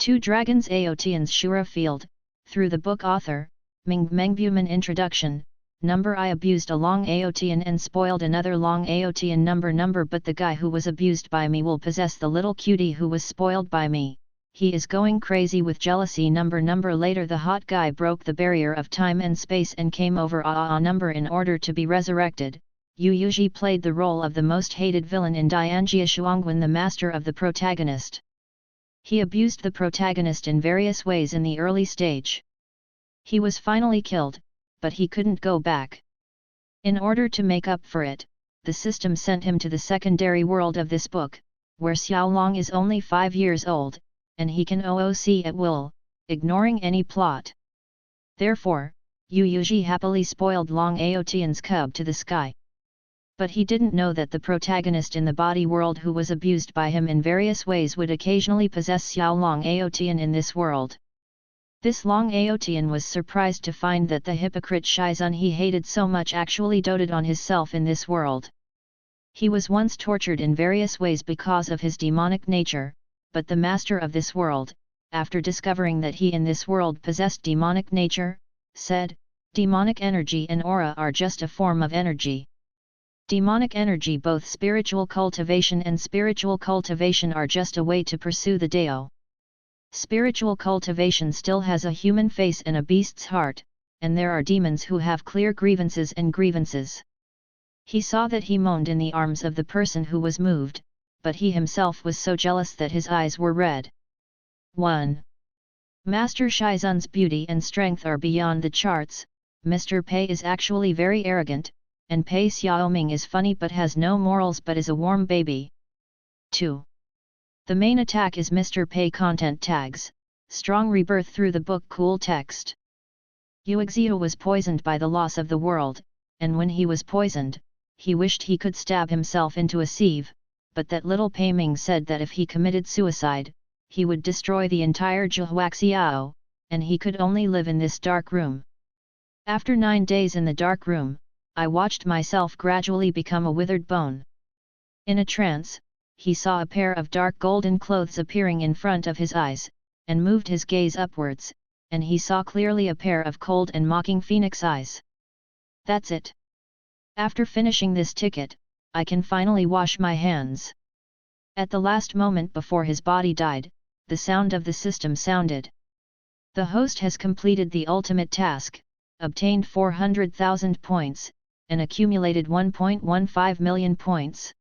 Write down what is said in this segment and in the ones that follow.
Two Dragons Aotian's Shura Field, through the book author, Ming Mengbuman Introduction. Number I abused a long Aotian and spoiled another long Aotian number but the guy who was abused by me will possess the little cutie who was spoiled by me. He is going crazy with jealousy number later the hot guy broke the barrier of time and space and came over number in order to be resurrected. Yu Yuji played the role of the most hated villain in Dianjia Shuangwen, the master of the protagonist. He abused the protagonist in various ways in the early stage. He was finally killed, but he couldn't go back. In order to make up for it, the system sent him to the secondary world of this book, where Xiaolong is only 5 years old, and he can OOC at will, ignoring any plot. Therefore, Yu Yuji happily spoiled Long Aotian's cub to the sky. But he didn't know that the protagonist in the body world who was abused by him in various ways would occasionally possess Xiaolong Aotian in this world. This Long Aotian was surprised to find that the hypocrite Shizun he hated so much actually doted on himself in this world. He was once tortured in various ways because of his demonic nature, but the master of this world, after discovering that he in this world possessed demonic nature, said, "Demonic energy and aura are just a form of energy. Demonic energy, both spiritual cultivation and spiritual cultivation, are just a way to pursue the Dao. Spiritual cultivation still has a human face and a beast's heart, and there are demons who have clear grievances and grievances." He saw that he moaned in the arms of the person who was moved, but he himself was so jealous that his eyes were red. 1. Master Shizun's beauty and strength are beyond the charts. Mr. Pei is actually very arrogant, and Pei Xiaoming is funny but has no morals but is a warm baby. 2. The main attack is Mr. Pei content tags, strong rebirth through the book cool text. Yuexia was poisoned by the loss of the world, and when he was poisoned, he wished he could stab himself into a sieve, but that little Pei Ming said that if he committed suicide, he would destroy the entire Zhuhuaxiao, and he could only live in this dark room. After 9 days in the dark room, I watched myself gradually become a withered bone. In a trance, he saw a pair of dark golden clothes appearing in front of his eyes, and moved his gaze upwards, and he saw clearly a pair of cold and mocking phoenix eyes. That's it. After finishing this ticket, I can finally wash my hands. At the last moment before his body died, the sound of the system sounded. The host has completed the ultimate task, obtained 400,000 points, and accumulated 1.15 million points.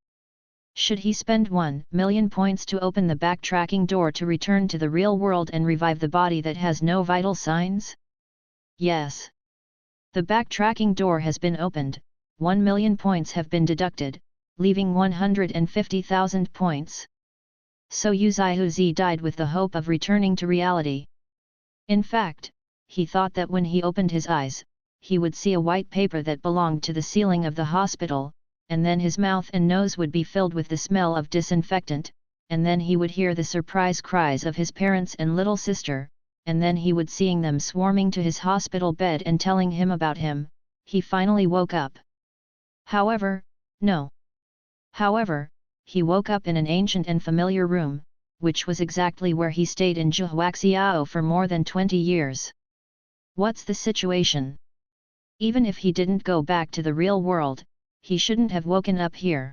Should he spend 1 million points to open the backtracking door to return to the real world and revive the body that has no vital signs? Yes. The backtracking door has been opened, 1 million points have been deducted, leaving 150,000 points. So Yu Zihuzi died with the hope of returning to reality. In fact, he thought that when he opened his eyes, he would see a white paper that belonged to the ceiling of the hospital, and then his mouth and nose would be filled with the smell of disinfectant, and then he would hear the surprise cries of his parents and little sister, and then he would seeing them swarming to his hospital bed and telling him about him. He finally woke up. However, no. However, he woke up in an ancient and familiar room, which was exactly where he stayed in Zhuhuaxiao for more than 20 years. What's the situation? Even if he didn't go back to the real world, he shouldn't have woken up here.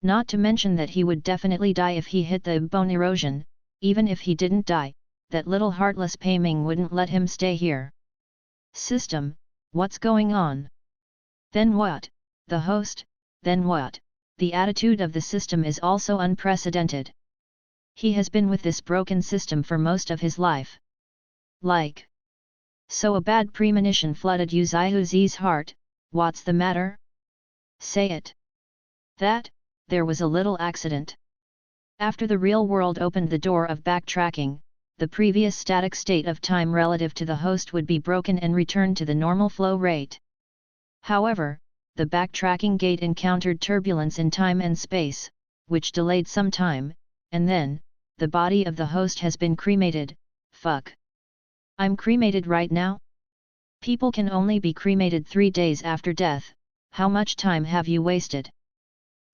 Not to mention that he would definitely die if he hit the bone erosion. Even if he didn't die, that little heartless Pei Ming wouldn't let him stay here. System, what's going on? Then what? The host, then what? The attitude of the system is also unprecedented. He has been with this broken system for most of his life. Like. So a bad premonition flooded Yu Zihuzi's heart. What's the matter? Say it. That, there was a little accident. After the real world opened the door of backtracking, the previous static state of time relative to the host would be broken and return to the normal flow rate. However, the backtracking gate encountered turbulence in time and space, which delayed some time, and then, the body of the host has been cremated. Fuck. I'm cremated right now? People can only be cremated 3 days after death. How much time have you wasted?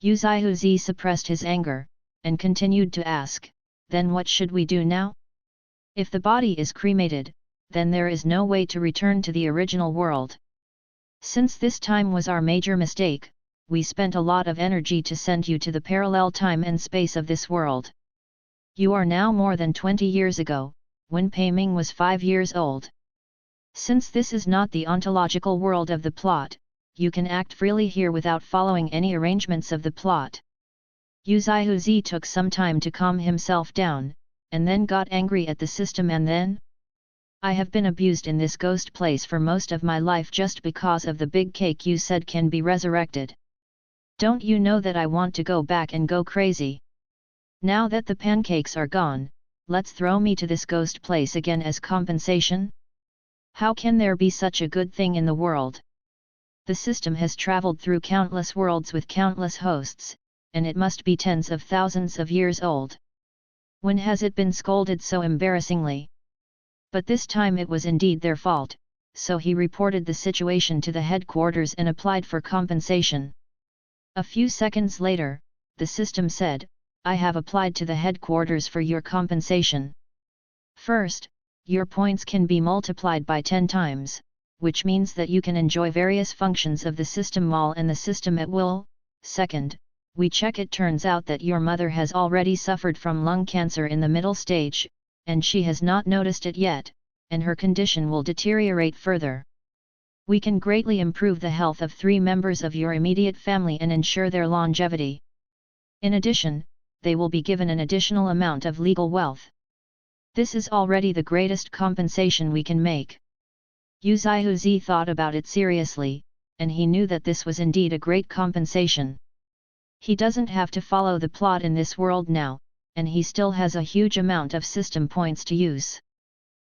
Yu Zihuzi suppressed his anger, and continued to ask, then what should we do now? If the body is cremated, then there is no way to return to the original world. Since this time was our major mistake, we spent a lot of energy to send you to the parallel time and space of this world. You are now more than 20 years ago, when Pei Ming was 5 years old. Since this is not the ontological world of the plot, you can act freely here without following any arrangements of the plot. Yu Zaihuzi took some time to calm himself down, and then got angry at the system and then? I have been abused in this ghost place for most of my life just because of the big cake you said can be resurrected. Don't you know that I want to go back and go crazy? Now that the pancakes are gone, let's throw me to this ghost place again as compensation? How can there be such a good thing in the world? The system has traveled through countless worlds with countless hosts, and it must be tens of thousands of years old. When has it been scolded so embarrassingly? But this time it was indeed their fault, so he reported the situation to the headquarters and applied for compensation. A few seconds later, the system said, I have applied to the headquarters for your compensation. First, your points can be multiplied by 10 times, which means that you can enjoy various functions of the system mall and the system at will. Second, we check it turns out that your mother has already suffered from lung cancer in the middle stage, and she has not noticed it yet, and her condition will deteriorate further. We can greatly improve the health of 3 members of your immediate family and ensure their longevity. In addition, they will be given an additional amount of legal wealth. This is already the greatest compensation we can make. Yu Zaihuzi thought about it seriously, and he knew that this was indeed a great compensation. He doesn't have to follow the plot in this world now, and he still has a huge amount of system points to use.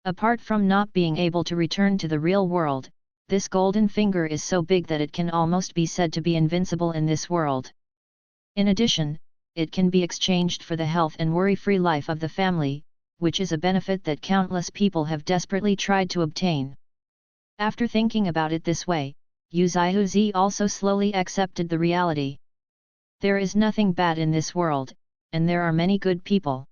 Apart from not being able to return to the real world, this golden finger is so big that it can almost be said to be invincible in this world. In addition, it can be exchanged for the health and worry-free life of the family, which is a benefit that countless people have desperately tried to obtain. After thinking about it this way, Yu Zaihuzi also slowly accepted the reality. There is nothing bad in this world, and there are many good people.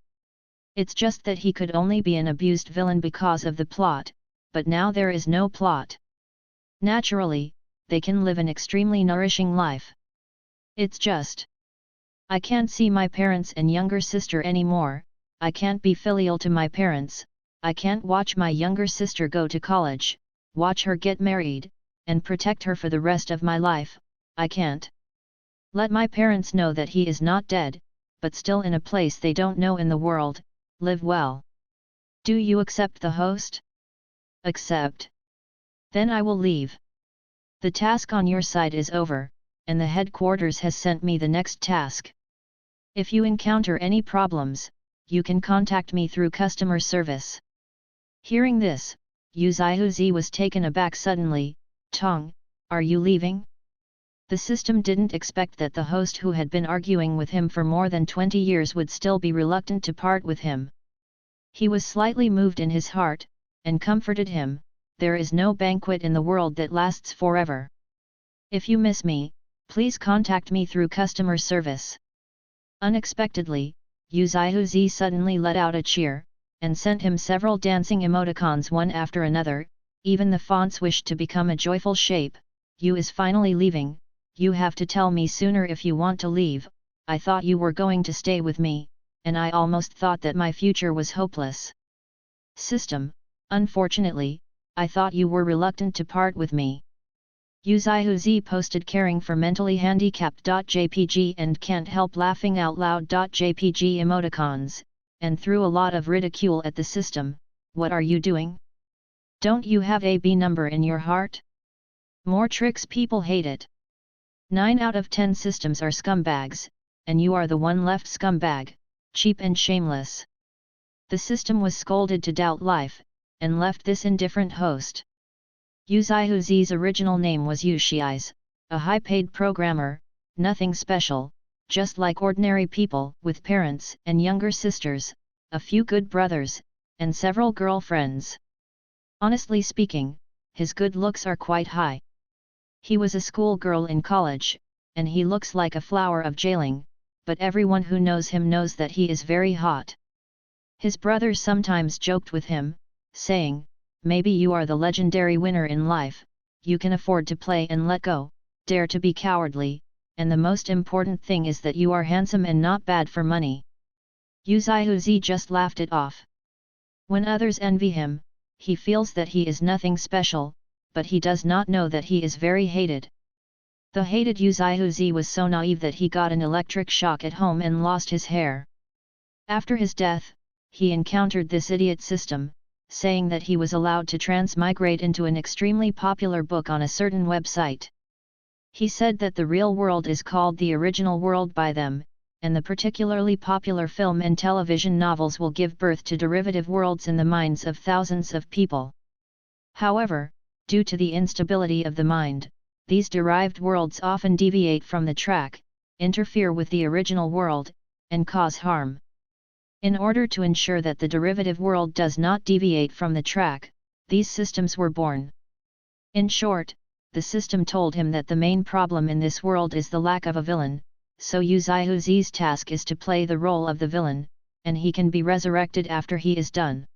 It's just that he could only be an abused villain because of the plot, but now there is no plot. Naturally, they can live an extremely nourishing life. It's just, I can't see my parents and younger sister anymore, I can't be filial to my parents, I can't watch my younger sister go to college, watch her get married, and protect her for the rest of my life, I can't. Let my parents know that he is not dead, but still in a place they don't know in the world, live well. Do you accept the host? Accept. Then I will leave. The task on your side is over, and the headquarters has sent me the next task. If you encounter any problems, you can contact me through customer service. Hearing this, Yu Zaihuzi was taken aback suddenly. Tong, are you leaving? The system didn't expect that the host who had been arguing with him for more than 20 years would still be reluctant to part with him. He was slightly moved in his heart, and comforted him, there is no banquet in the world that lasts forever. If you miss me, please contact me through customer service. Unexpectedly, Yu Zaihuzi suddenly let out a cheer, and sent him several dancing emoticons one after another, even the fonts wished to become a joyful shape. Yu is finally leaving. You have to tell me sooner if you want to leave. I thought you were going to stay with me, and I almost thought that my future was hopeless. System, unfortunately, I thought you were reluctant to part with me. Yu Zaihuzi posted caring for mentally handicapped.jpg and can't help laughing out loud.jpg emoticons, and threw a lot of ridicule at the system. What are you doing? Don't you have a B number in your heart? More tricks, people hate it. 9 out of 10 systems are scumbags, and you are the one left scumbag, cheap and shameless. The system was scolded to doubt life, and left this indifferent host. Yu Zaihuzi's original name was Yu Shiais, a high-paid programmer, nothing special, just like ordinary people, with parents and younger sisters, a few good brothers, and several girlfriends. Honestly speaking, his good looks are quite high. He was a schoolgirl in college, and he looks like a flower of jailing, but everyone who knows him knows that he is very hot. His brothers sometimes joked with him, saying, "Maybe you are the legendary winner in life, you can afford to play and let go, dare to be cowardly, and the most important thing is that you are handsome and not bad for money." Uzaihuzi just laughed it off. When others envy him, he feels that he is nothing special, but he does not know that he is very hated. The hated Uzaihuzi was so naive that he got an electric shock at home and lost his hair. After his death, he encountered this idiot system, saying that he was allowed to transmigrate into an extremely popular book on a certain website. He said that the real world is called the original world by them, and the particularly popular film and television novels will give birth to derivative worlds in the minds of thousands of people. However, due to the instability of the mind, these derived worlds often deviate from the track, interfere with the original world, and cause harm. In order to ensure that the derivative world does not deviate from the track, these systems were born. In short, the system told him that the main problem in this world is the lack of a villain, so Uzaihuzi's task is to play the role of the villain, and he can be resurrected after he is done.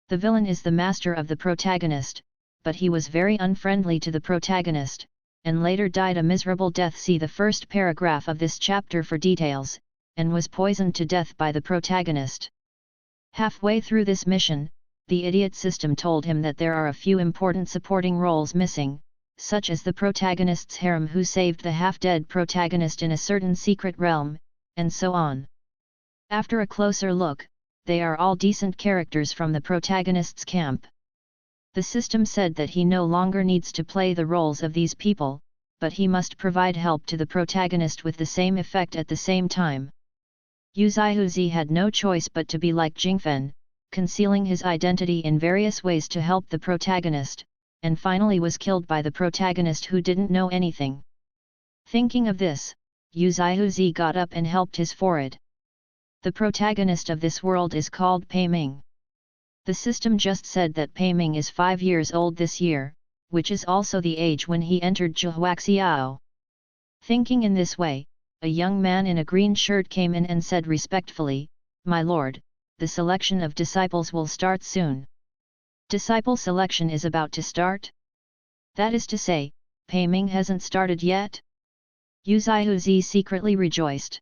The villain is the master of the protagonist, but he was very unfriendly to the protagonist, and later died a miserable death. See the first paragraph of this chapter for details, and was poisoned to death by the protagonist. Halfway through this mission, the idiot system told him that there are a few important supporting roles missing, such as the protagonist's harem who saved the half-dead protagonist in a certain secret realm, and so on. After a closer look, they are all decent characters from the protagonist's camp. The system said that he no longer needs to play the roles of these people, but he must provide help to the protagonist with the same effect at the same time. Uzaihuzi had no choice but to be like Jingfen, concealing his identity in various ways to help the protagonist, and finally was killed by the protagonist who didn't know anything. Thinking of this, Uzaihuzi got up and helped his forehead. The protagonist of this world is called Pei Ming. The system just said that Pei Ming is 5 years old this year, which is also the age when he entered Zhihuaxiao. Thinking in this way, a young man in a green shirt came in and said respectfully, "My lord, the selection of disciples will start soon." Disciple selection is about to start? That is to say, Pei Ming hasn't started yet? Uzaihuzi secretly rejoiced.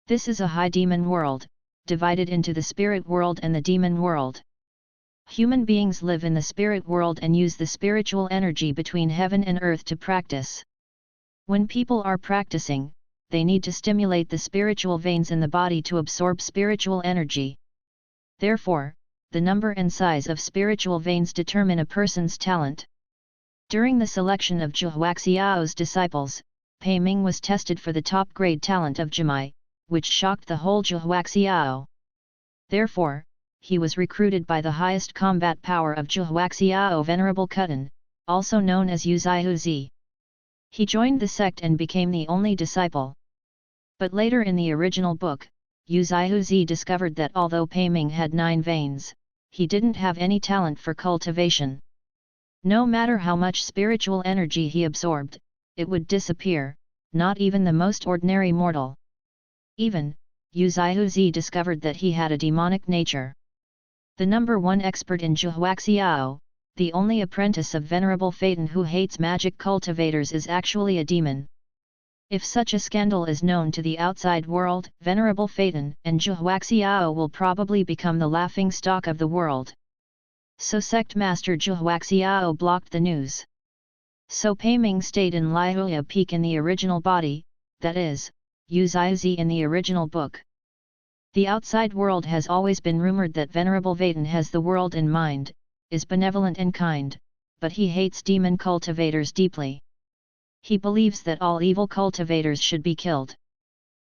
This is a high demon world, divided into the spirit world and the demon world. Human beings live in the spirit world and use the spiritual energy between heaven and earth to practice. When people are practicing, they need to stimulate the spiritual veins in the body to absorb spiritual energy. Therefore, the number and size of spiritual veins determine a person's talent. During the selection of Zhihuaxiao's disciples, Pei Ming was tested for the top-grade talent of Jimai, which shocked the whole Zhihuaxiao. Therefore, he was recruited by the highest combat power of Zhihuaxiao Venerable Kutan, also known as Uzaihuzi. He joined the sect and became the only disciple. But later in the original book, Uzaihuzi discovered that although Pei Ming had 9 veins, he didn't have any talent for cultivation. No matter how much spiritual energy he absorbed, it would disappear, not even the most ordinary mortal. Even, Uzaihuzi discovered that he had a demonic nature. The number 1 expert in Zhihuaxiao, the only apprentice of Venerable Phaeton who hates magic cultivators, is actually a demon. If such a scandal is known to the outside world, Venerable Phaeton and Zhihuaxiao will probably become the laughing stock of the world. So sect master Zhihuaxiao blocked the news. So Pei Ming stayed in Lihuya Peak in the original body, that is, Uzaihuzi in the original book. The outside world has always been rumored that Venerable Phaeton has the world in mind, is benevolent and kind, but he hates demon cultivators deeply. He believes that all evil cultivators should be killed.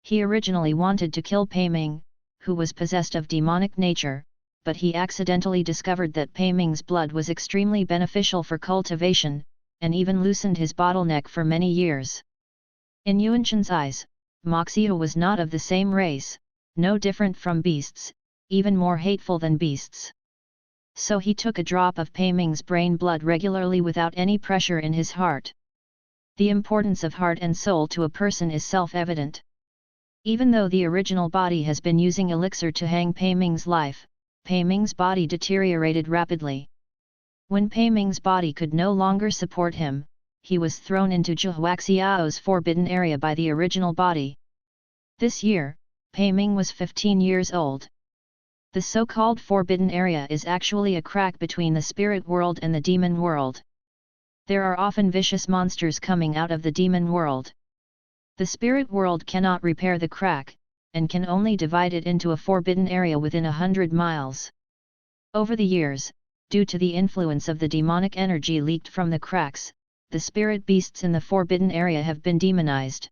He originally wanted to kill Pei Ming, who was possessed of demonic nature, but he accidentally discovered that Pei Ming's blood was extremely beneficial for cultivation, and even loosened his bottleneck for many years. In Yuanshan's eyes, Moxiu was not of the same race, no different from beasts, even more hateful than beasts. So he took a drop of Pei Ming's brain blood regularly without any pressure in his heart. The importance of heart and soul to a person is self-evident. Even though the original body has been using elixir to hang Pei Ming's life, Pei Ming's body deteriorated rapidly. When Pei Ming's body could no longer support him, he was thrown into Zhuhuaxiao's forbidden area by the original body. This year, Pei Ming was 15 years old. The so-called forbidden area is actually a crack between the spirit world and the demon world. There are often vicious monsters coming out of the demon world. The spirit world cannot repair the crack, and can only divide it into a forbidden area within 100 miles. Over the years, due to the influence of the demonic energy leaked from the cracks, the spirit beasts in the forbidden area have been demonized.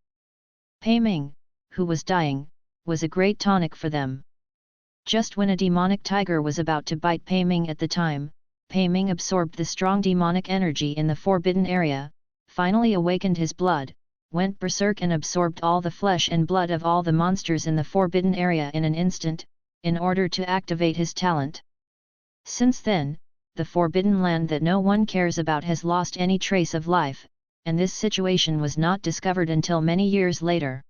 Pei Ming, who was dying, was a great tonic for them. Just when a demonic tiger was about to bite Pei Ming at the time, Pei Ming absorbed the strong demonic energy in the forbidden area, finally awakened his blood, went berserk and absorbed all the flesh and blood of all the monsters in the forbidden area in an instant, in order to activate his talent. Since then, the forbidden land that no one cares about has lost any trace of life, and this situation was not discovered until many years later.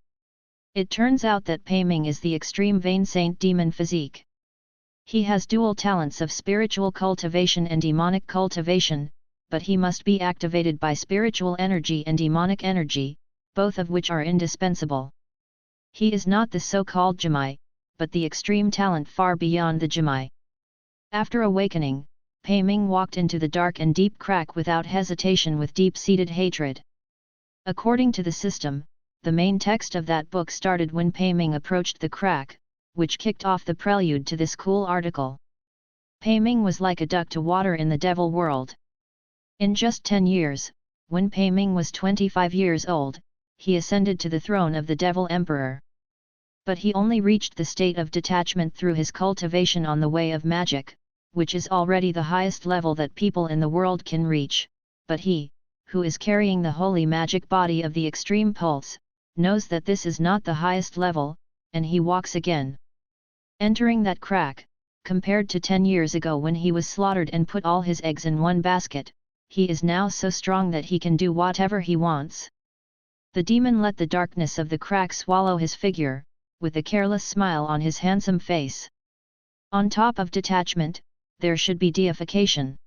It turns out that Pei Ming is the extreme vain saint demon physique. He has dual talents of spiritual cultivation and demonic cultivation, but he must be activated by spiritual energy and demonic energy, both of which are indispensable. He is not the so-called Jimai, but the extreme talent far beyond the Jimai. After awakening, Pei Ming walked into the dark and deep crack without hesitation with deep-seated hatred. According to the system, the main text of that book started when Pei Ming approached the crack, which kicked off the prelude to this cool article. Pei Ming was like a duck to water in the devil world. In just 10 years, when Pei Ming was 25 years old, he ascended to the throne of the Devil Emperor. But he only reached the state of detachment through his cultivation on the way of magic, which is already the highest level that people in the world can reach, but he, who is carrying the holy magic body of the extreme pulse, knows that this is not the highest level, and he walks again. Entering that crack, compared to 10 years ago when he was slaughtered and put all his eggs in one basket, he is now so strong that he can do whatever he wants. The demon let the darkness of the crack swallow his figure, with a careless smile on his handsome face. On top of detachment, there should be deification.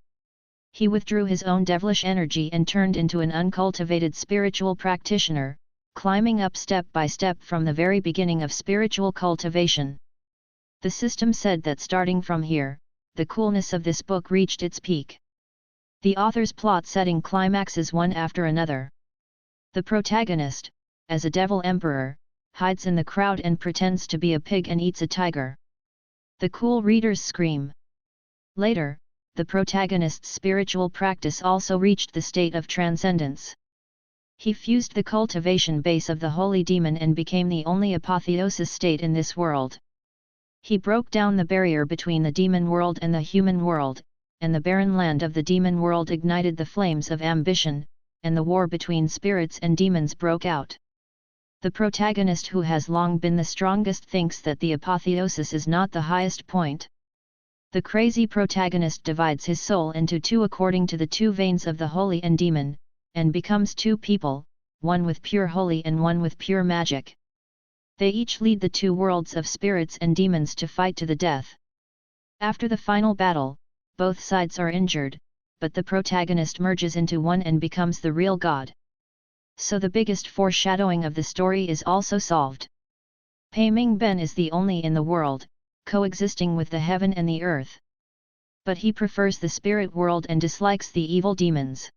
He withdrew his own devilish energy and turned into an uncultivated spiritual practitioner, climbing up step by step from the very beginning of spiritual cultivation. The system said that starting from here, the coolness of this book reached its peak. The author's plot-setting climaxes one after another. The protagonist, as a devil emperor, hides in the crowd and pretends to be a pig and eats a tiger. The cool readers scream. Later, the protagonist's spiritual practice also reached the state of transcendence. He fused the cultivation base of the holy demon and became the only apotheosis state in this world. He broke down the barrier between the demon world and the human world, and the barren land of the demon world ignited the flames of ambition, and the war between spirits and demons broke out. The protagonist, who has long been the strongest, thinks that the apotheosis is not the highest point. The crazy protagonist divides his soul into two according to the two veins of the holy and demon, and becomes two people, one with pure holy and one with pure magic. They each lead the two worlds of spirits and demons to fight to the death. After the final battle, both sides are injured, but the protagonist merges into one and becomes the real god. So the biggest foreshadowing of the story is also solved. Pei Ming Ben is the only in the world, coexisting with the heaven and the earth. But he prefers the spirit world and dislikes the evil demons.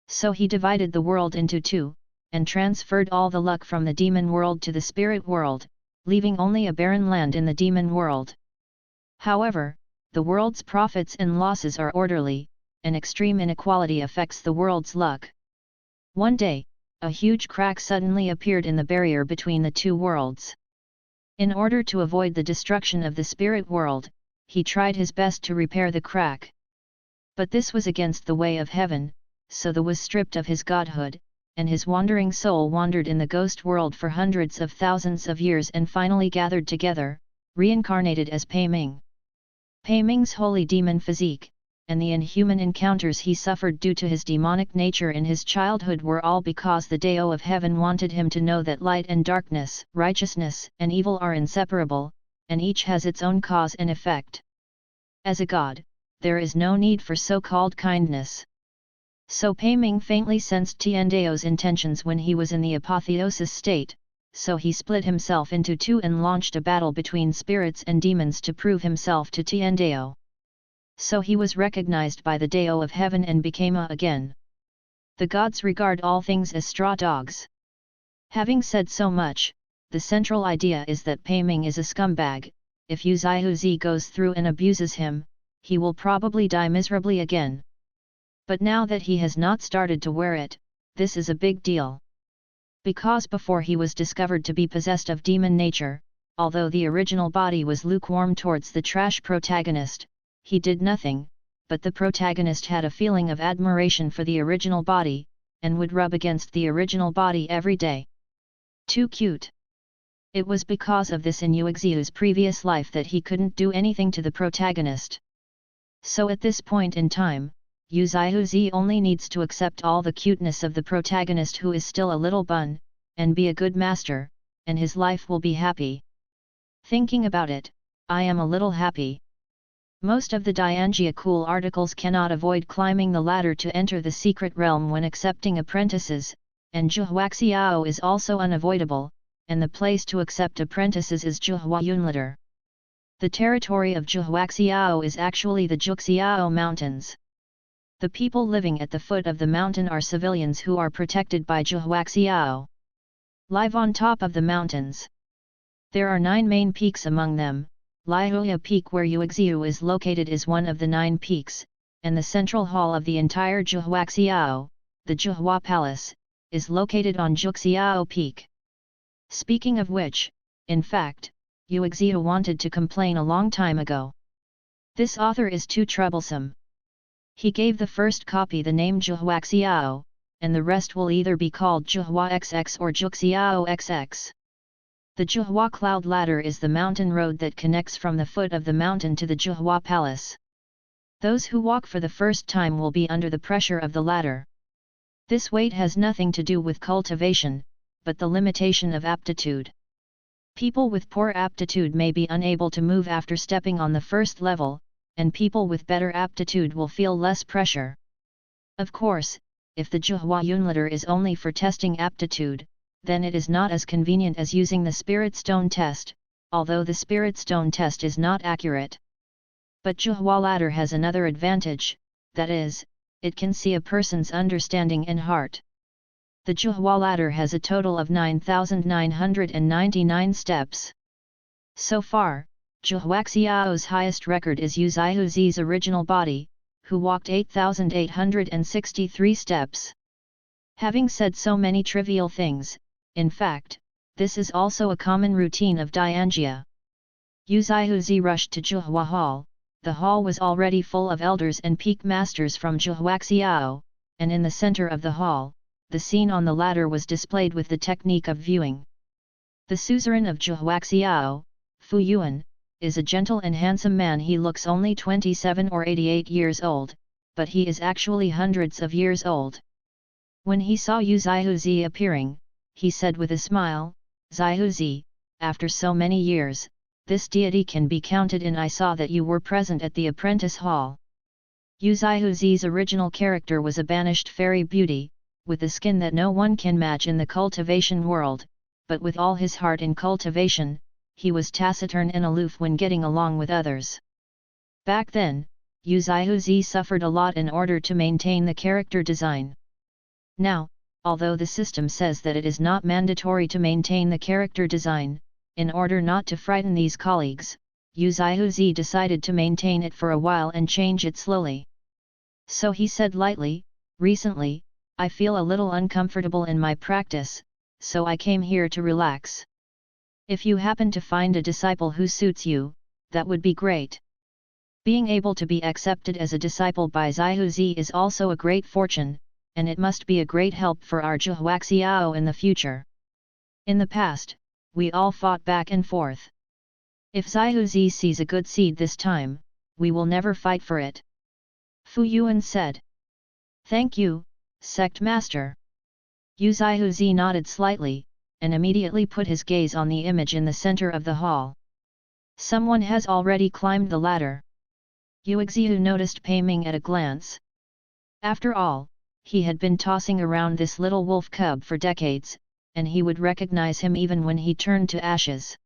So he divided the world into two, and transferred all the luck from the demon world to the spirit world, leaving only a barren land in the demon world. However, the world's profits and losses are orderly, and extreme inequality affects the world's luck. One day, a huge crack suddenly appeared in the barrier between the two worlds. In order to avoid the destruction of the spirit world, he tried his best to repair the crack. But this was against the way of heaven, so the was stripped of his godhood, and his wandering soul wandered in the ghost world for hundreds of thousands of years and finally gathered together, reincarnated as Pei Ming. Pei Ming's holy demon physique, and the inhuman encounters he suffered due to his demonic nature in his childhood were all because the Deo of heaven wanted him to know that light and darkness, righteousness and evil are inseparable, and each has its own cause and effect. As a god, there is no need for so-called kindness. So Pei Ming faintly sensed Tiandao's intentions when he was in the apotheosis state, so he split himself into two and launched a battle between spirits and demons to prove himself to Tiandao. So he was recognized by the Deo of heaven and became a again. The gods regard all things as straw dogs. Having said so much, the central idea is that Pei Ming is a scumbag. If Yu Zaihuzi goes through and abuses him, he will probably die miserably again. But now that he has not started to wear it, this is a big deal. Because before he was discovered to be possessed of demon nature, although the original body was lukewarm towards the trash protagonist, he did nothing, but the protagonist had a feeling of admiration for the original body, and would rub against the original body every day. Too cute. It was because of this in Yuexiu's previous life that he couldn't do anything to the protagonist. So at this point in time, Yu Zaihuzi only needs to accept all the cuteness of the protagonist who is still a little bun, and be a good master, and his life will be happy. Thinking about it, I am a little happy. Most of the Dianjia cool articles cannot avoid climbing the ladder to enter the secret realm when accepting apprentices, and Zhuhuaxiao is also unavoidable, and the place to accept apprentices is Zhuhua Yunlader. The territory of Zhuhuaxiao is actually the Zhuxiao Mountains. The people living at the foot of the mountain are civilians who are protected by Zhuhuaxiao. Live on top of the mountains. There are 9 main peaks among them. Lihuya Peak where Yuexiu is located is one of the 9 peaks, and the central hall of the entire Zhuhuaxiao, the Zhuhua Palace, is located on Zhuxiao Peak. Speaking of which, in fact, Yuexiu wanted to complain a long time ago. This author is too troublesome. He gave the first copy the name Zhuhuaxiao, and the rest will either be called Zhuhua XX or Zhuxiao XX. The Zhuhua Cloud Ladder is the mountain road that connects from the foot of the mountain to the Zhuhua Palace. Those who walk for the first time will be under the pressure of the ladder. This weight has nothing to do with cultivation, but the limitation of aptitude. People with poor aptitude may be unable to move after stepping on the first level, and people with better aptitude will feel less pressure. Of course, if the Zhuhua Yunlader is only for testing aptitude, then it is not as convenient as using the Spirit Stone test, although the Spirit Stone test is not accurate. But Zhuhua Ladder has another advantage, that is, it can see a person's understanding and heart. The Zhuhua Ladder has a total of 9,999 steps. So far, Zhuhuaxiao's highest record is Yu Zaihuzi's original body, who walked 8,863 steps. Having said so many trivial things, in fact, this is also a common routine of Dianjia. Yu Zaihuzi rushed to Zhuhua Hall. The hall was already full of elders and peak masters from Zhuhuaxiao, and in the center of the hall, the scene on the ladder was displayed with the technique of viewing. The suzerain of Zhuhuaxiao, Fu Yuan, is a gentle and handsome man. He looks only 27 or 88 years old, but he is actually hundreds of years old. When he saw Yu Zaihuzi appearing, he said with a smile, "Zaihuzi, after so many years, this deity can be counted in. I saw that you were present at the apprentice hall." Yu Zaihuzi's original character was a banished fairy beauty, with a skin that no one can match in the cultivation world, but with all his heart in cultivation, he was taciturn and aloof when getting along with others. Back then, Yu Zaihuzi suffered a lot in order to maintain the character design. Now, although the system says that it is not mandatory to maintain the character design, in order not to frighten these colleagues, Yu Zaihuzi decided to maintain it for a while and change it slowly. So he said lightly, "Recently, I feel a little uncomfortable in my practice, so I came here to relax. If you happen to find a disciple who suits you, that would be great." Being able to be accepted as a disciple by Zaihuzi is also a great fortune, and it must be a great help for our Zhuhuaxiao in the future. In the past, we all fought back and forth. If Zaihuzi sees a good seed this time, we will never fight for it. Fu Yuan said. Thank you, sect master. Yu Zihuzi nodded slightly, and immediately put his gaze on the image in the center of the hall. Someone has already climbed the ladder. Yu Xiu noticed Pei Ming at a glance. After all, he had been tossing around this little wolf cub for decades, and he would recognize him even when he turned to ashes.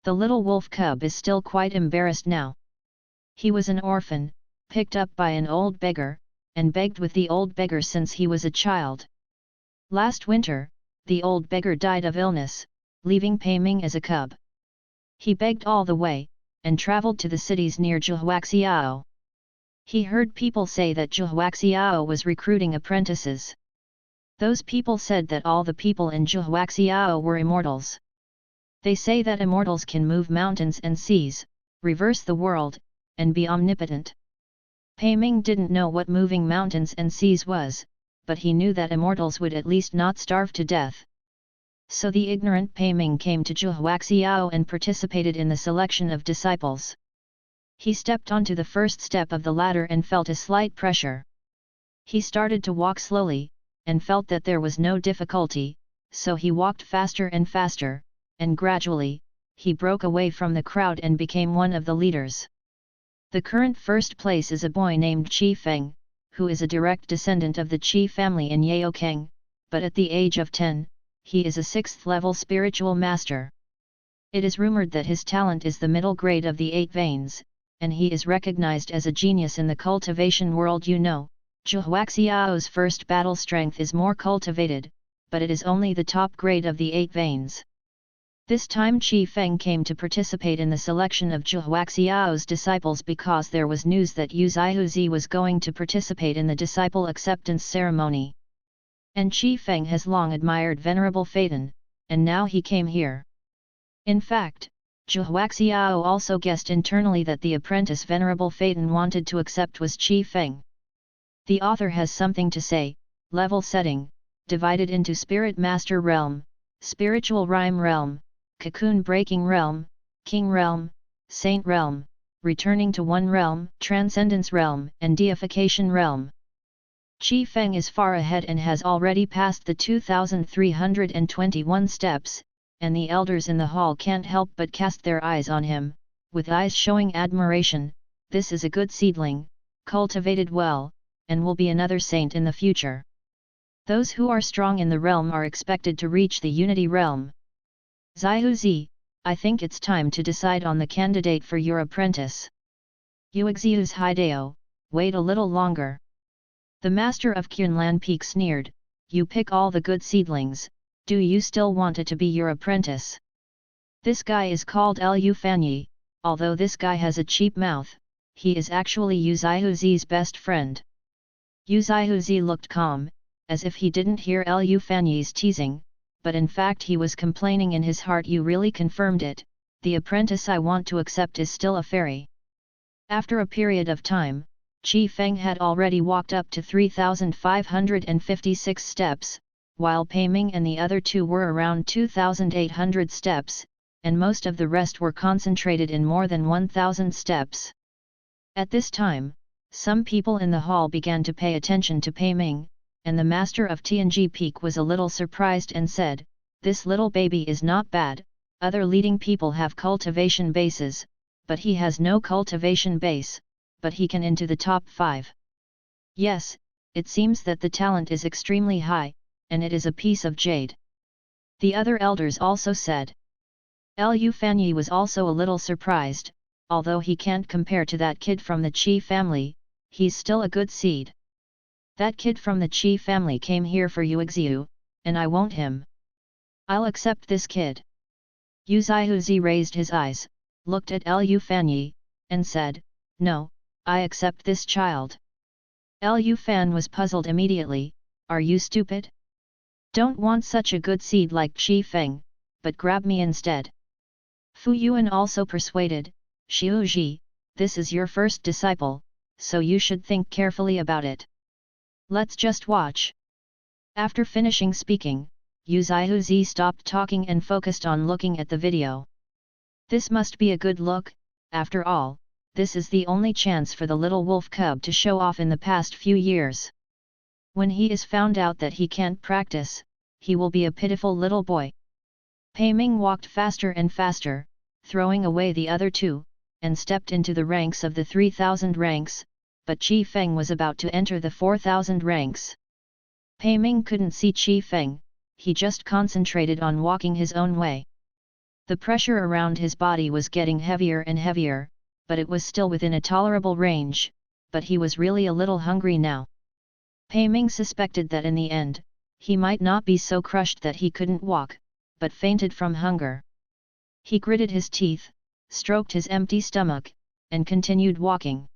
The little wolf cub is still quite embarrassed now. He was an orphan, picked up by an old beggar, and begged with the old beggar since he was a child. Last winter, the old beggar died of illness, leaving Pei Ming as a cub. He begged all the way, and traveled to the cities near Zhuhuaxiao. He heard people say that Zhuhuaxiao was recruiting apprentices. Those people said that all the people in Zhuhuaxiao were immortals. They say that immortals can move mountains and seas, reverse the world, and be omnipotent. Pei Ming didn't know what moving mountains and seas was, but he knew that immortals would at least not starve to death. So the ignorant Pei Ming came to Zhuhuaxiao and participated in the selection of disciples. He stepped onto the first step of the ladder and felt a slight pressure. He started to walk slowly, and felt that there was no difficulty, so he walked faster and faster, and gradually, he broke away from the crowd and became one of the leaders. The current first place is a boy named Qi Feng, who is a direct descendant of the Qi family in Yaokeng, but at the age of 10, he is a 6th-level spiritual master. It is rumored that his talent is the middle grade of the 8 veins, and he is recognized as a genius in the cultivation world. Zhuhuaxiao's first battle strength is more cultivated, but it is only the top grade of the 8 veins. This time Qi Feng came to participate in the selection of Zhuhuaxiao's disciples because there was news that Yu Zihuzi was going to participate in the disciple acceptance ceremony. And Qi Feng has long admired Venerable Phaeton, and now he came here. In fact, Zhuhuaxiao also guessed internally that the apprentice Venerable Phaeton wanted to accept was Qi Feng. The author has something to say. Level setting, divided into Spirit Master Realm, Spiritual Rhyme Realm, Cocoon Breaking Realm, King Realm, Saint Realm, Returning to One Realm, Transcendence Realm, and Deification Realm. Qi Feng is far ahead and has already passed the 2,321 steps, and the elders in the hall can't help but cast their eyes on him, with eyes showing admiration. This is a good seedling, cultivated well, and will be another saint in the future. Those who are strong in the realm are expected to reach the unity realm. Zihuzi, I think it's time to decide on the candidate for your apprentice. Yu Xiu's Hideo, wait a little longer. The master of Qunlan Peak sneered, you pick all the good seedlings, do you still want it to be your apprentice? This guy is called Lu Fanyi, although this guy has a cheap mouth, he is actually Yu Zihuzi's best friend. Yu Zihuzi looked calm, as if he didn't hear Lu Fanyi's teasing, but in fact he was complaining in his heart. You really confirmed it, the apprentice I want to accept is still a fairy. After a period of time, Qi Feng had already walked up to 3,556 steps, while Pei Ming and the other two were around 2,800 steps, and most of the rest were concentrated in more than 1,000 steps. At this time, some people in the hall began to pay attention to Pei Ming, and the master of Tianji Peak was a little surprised and said, this little baby is not bad, other leading people have cultivation bases, but he has no cultivation base, but he can into the top 5. Yes, it seems that the talent is extremely high, and it is a piece of jade. The other elders also said. Lu Fanyi was also a little surprised, although he can't compare to that kid from the Qi family, he's still a good seed. That kid from the Qi family came here for Yu Xiu, and I want him. I'll accept this kid. Yu Zihuzi raised his eyes, looked at Lu Fanyi, and said, no, I accept this child. Lu Fan was puzzled immediately, are you stupid? Don't want such a good seed like Qi Feng, but grab me instead. Fu Yuan also persuaded, Xiu Ji, this is your first disciple, so you should think carefully about it. Let's just watch. After finishing speaking, Yu Zihuzi stopped talking and focused on looking at the video. This must be a good look, after all, this is the only chance for the little wolf cub to show off in the past few years. When he is found out that he can't practice, he will be a pitiful little boy. Pei Ming walked faster and faster, throwing away the other two, and stepped into the ranks of the 3,000 ranks, but Qi Feng was about to enter the 4,000 ranks. Pei Ming couldn't see Qi Feng, he just concentrated on walking his own way. The pressure around his body was getting heavier and heavier, but it was still within a tolerable range, but he was really a little hungry now. Pei Ming suspected that in the end, he might not be so crushed that he couldn't walk, but fainted from hunger. He gritted his teeth, stroked his empty stomach, and continued walking.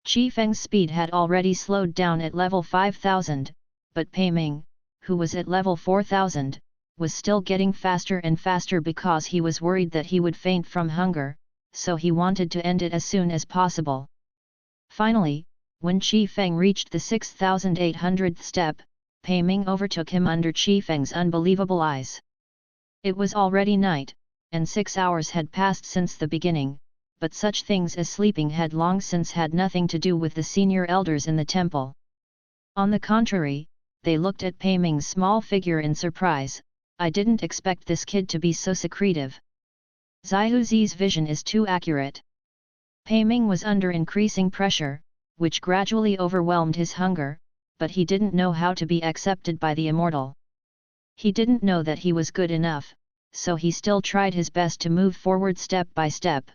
Qi Feng's speed had already slowed down at level 5,000, but Pei Ming, who was at level 4,000, was still getting faster and faster because he was worried that he would faint from hunger, so he wanted to end it as soon as possible. Finally, when Qi Feng reached the 6,800th step, Pei Ming overtook him under Qi Feng's unbelievable eyes. It was already night, and 6 hours had passed since the beginning, but such things as sleeping had long since had nothing to do with the senior elders in the temple. On the contrary, they looked at Pei Ming's small figure in surprise. I didn't expect this kid to be so secretive. Zihuzi's vision is too accurate. Pei Ming was under increasing pressure, which gradually overwhelmed his hunger, but he didn't know how to be accepted by the immortal. He didn't know that he was good enough, so he still tried his best to move forward step by step.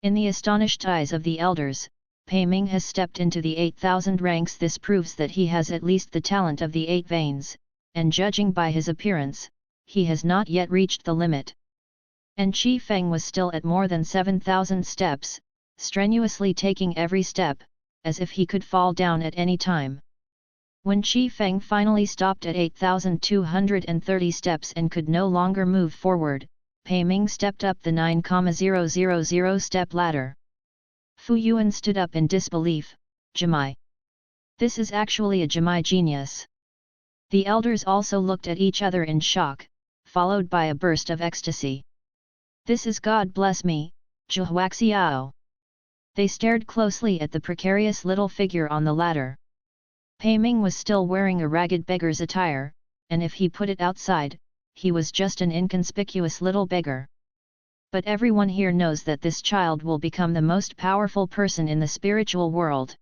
In the astonished eyes of the elders, Pei Ming has stepped into the 8,000 ranks. This proves that he has at least the talent of the 8 veins, and judging by his appearance, he has not yet reached the limit. And Qi Feng was still at more than 7,000 steps, strenuously taking every step, as if he could fall down at any time. When Qi Feng finally stopped at 8,230 steps and could no longer move forward, Pei Ming stepped up the 9,000 step ladder. Fu Yuan stood up in disbelief. Jimai. This is actually a Jimai genius. The elders also looked at each other in shock, followed by a burst of ecstasy. This is God bless me, Zhuhuaxiao. They stared closely at the precarious little figure on the ladder. Pei Ming was still wearing a ragged beggar's attire, and if he put it outside, he was just an inconspicuous little beggar. But everyone here knows that this child will become the most powerful person in the spiritual world.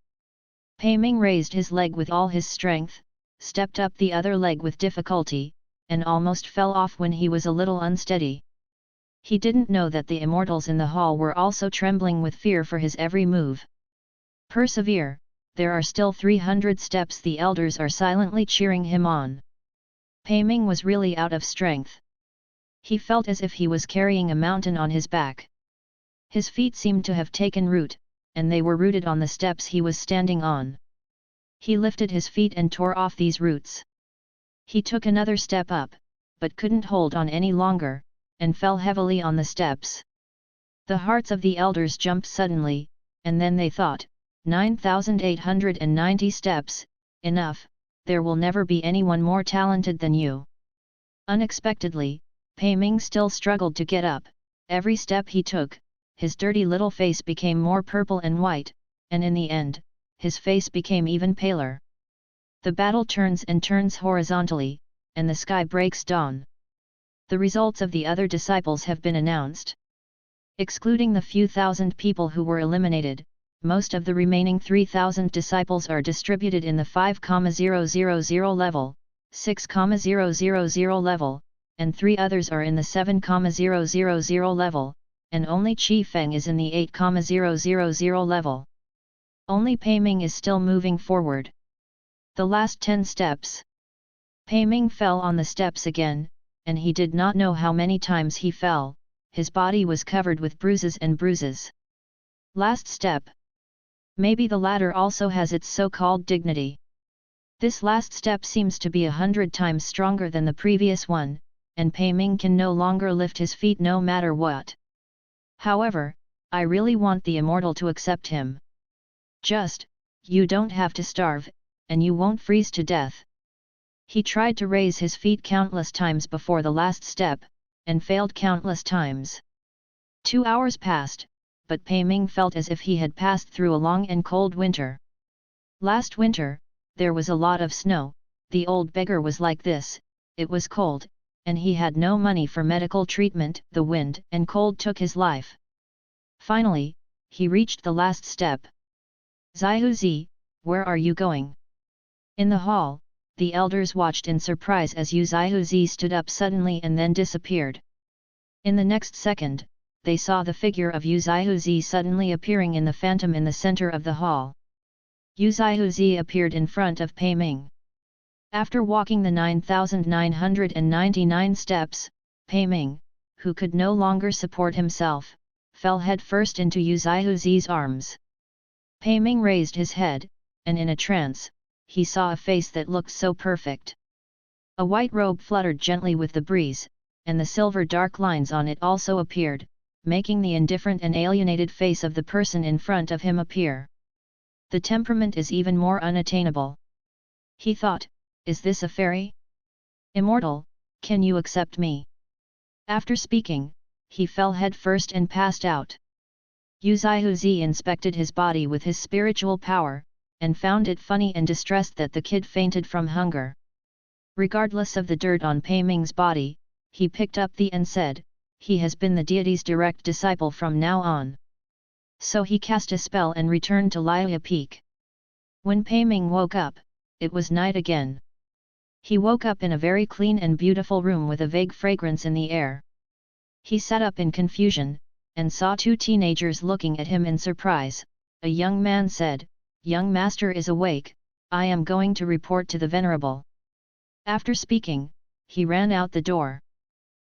Pei Ming raised his leg with all his strength, stepped up the other leg with difficulty, and almost fell off when he was a little unsteady. He didn't know that the immortals in the hall were also trembling with fear for his every move. Persevere, there are still 300 steps. The elders are silently cheering him on. Pei Ming was really out of strength. He felt as if he was carrying a mountain on his back. His feet seemed to have taken root, and they were rooted on the steps he was standing on. He lifted his feet and tore off these roots. He took another step up, but couldn't hold on any longer, and fell heavily on the steps. The hearts of the elders jumped suddenly, and then they thought, 9,890 steps, enough, there will never be anyone more talented than you. Unexpectedly, Pei Ming still struggled to get up. Every step he took, his dirty little face became more purple and white, and in the end, his face became even paler. The battle turns and turns horizontally, and the sky breaks dawn. The results of the other disciples have been announced. Excluding the few thousand people who were eliminated, most of the remaining 3,000 disciples are distributed in the 5,000 level, 6,000 level, and 3 others are in the 7,000 level, and only Qi Feng is in the 8,000 level. Only Pei Ming is still moving forward. The last 10 steps. Pei Ming fell on the steps again, and he did not know how many times he fell. His body was covered with bruises and bruises. Last step. Maybe the ladder also has its so-called dignity. This last step seems to be 100 times stronger than the previous one, and Pei Ming can no longer lift his feet no matter what. However, I really want the immortal to accept him. Just, you don't have to starve, and you won't freeze to death. He tried to raise his feet countless times before the last step, and failed countless times. 2 hours passed, but Pei Ming felt as if he had passed through a long and cold winter. Last winter, there was a lot of snow, the old beggar was like this, it was cold, and he had no money for medical treatment, the wind and cold took his life. Finally, he reached the last step. Zihuzi, where are you going? In the hall, the elders watched in surprise as Yu Zihuzi stood up suddenly and then disappeared. In the next second, they saw the figure of Yu Zihuzi suddenly appearing in the phantom in the center of the hall. Yu Zihuzi appeared in front of Pei Ming. After walking the 9,999 steps, Pei Ming, who could no longer support himself, fell headfirst into Yu Zihuzi's arms. Pei Ming raised his head, and in a trance, he saw a face that looked so perfect. A white robe fluttered gently with the breeze, and the silver dark lines on it also appeared, making the indifferent and alienated face of the person in front of him appear. The temperament is even more unattainable. He thought, is this a fairy? Immortal, can you accept me? After speaking, he fell head first and passed out. Yu Zihuzi inspected his body with his spiritual power, and found it funny and distressed that the kid fainted from hunger. Regardless of the dirt on Pei Ming's body, he picked up the and said, he has been the deity's direct disciple from now on. So he cast a spell and returned to Liya Peak. When Pei Ming woke up, it was night again. He woke up in a very clean and beautiful room with a vague fragrance in the air. He sat up in confusion, and saw two teenagers looking at him in surprise. A young man said, "Young master is awake, I am going to report to the venerable." After speaking, he ran out the door.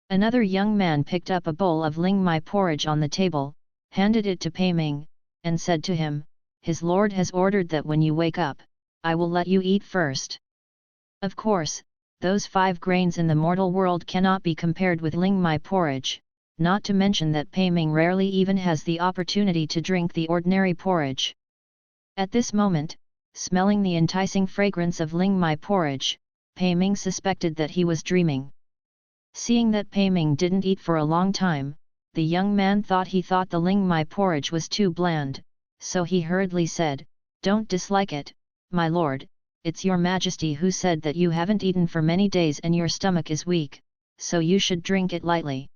Another young man picked up a bowl of ling mai porridge on the table, handed it to Pei Ming, and said to him, "His lord has ordered that when you wake up, I will let you eat first." Of course, those 5 grains in the mortal world cannot be compared with ling mai porridge, not to mention that Pei Ming rarely even has the opportunity to drink the ordinary porridge. At this moment, smelling the enticing fragrance of ling mai porridge, Pei Ming suspected that he was dreaming. Seeing that Pei Ming didn't eat for a long time, the young man thought the ling mai porridge was too bland, so he hurriedly said, "Don't dislike it, my lord, it's your majesty who said that you haven't eaten for many days and your stomach is weak, so you should drink it lightly."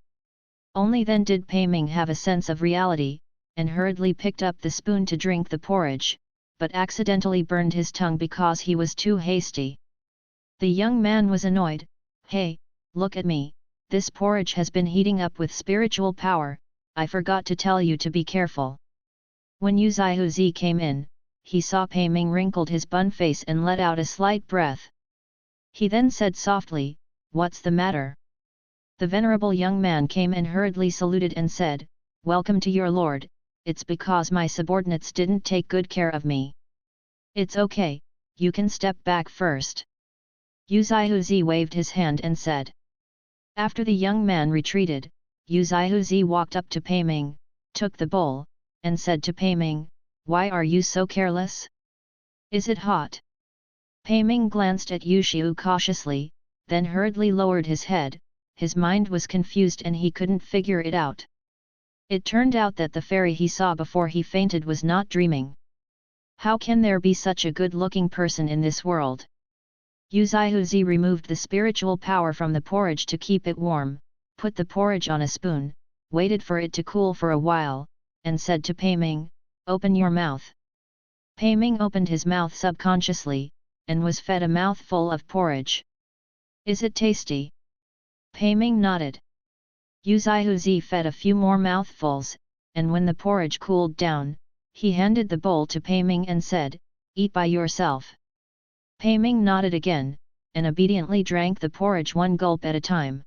Only then did Pei Ming have a sense of reality, and hurriedly picked up the spoon to drink the porridge, but accidentally burned his tongue because he was too hasty. The young man was annoyed. "Hey, look at me, this porridge has been heating up with spiritual power, I forgot to tell you to be careful." When Yu Zihuzi came in, he saw Pei Ming wrinkled his bun face and let out a slight breath. He then said softly, "What's the matter?" The venerable young man came and hurriedly saluted and said, "Welcome to your lord, it's because my subordinates didn't take good care of me." "It's okay, you can step back first." Yu Zihuzi waved his hand and said. After the young man retreated, Yu Zihuzi walked up to Pei Ming, took the bowl, and said to Pei Ming, "Why are you so careless? Is it hot?" Pei Ming glanced at Yu Xiu cautiously, then hurriedly lowered his head. His mind was confused and he couldn't figure it out. It turned out that the fairy he saw before he fainted was not dreaming. How can there be such a good-looking person in this world? Yu Zihuzi removed the spiritual power from the porridge to keep it warm, put the porridge on a spoon, waited for it to cool for a while, and said to Pei Ming, "Open your mouth." Pei Ming opened his mouth subconsciously, and was fed a mouthful of porridge. "Is it tasty?" Pei Ming nodded. Yu Zihuzi fed a few more mouthfuls, and when the porridge cooled down, he handed the bowl to Pei Ming and said, "Eat by yourself." Pei Ming nodded again, and obediently drank the porridge one gulp at a time.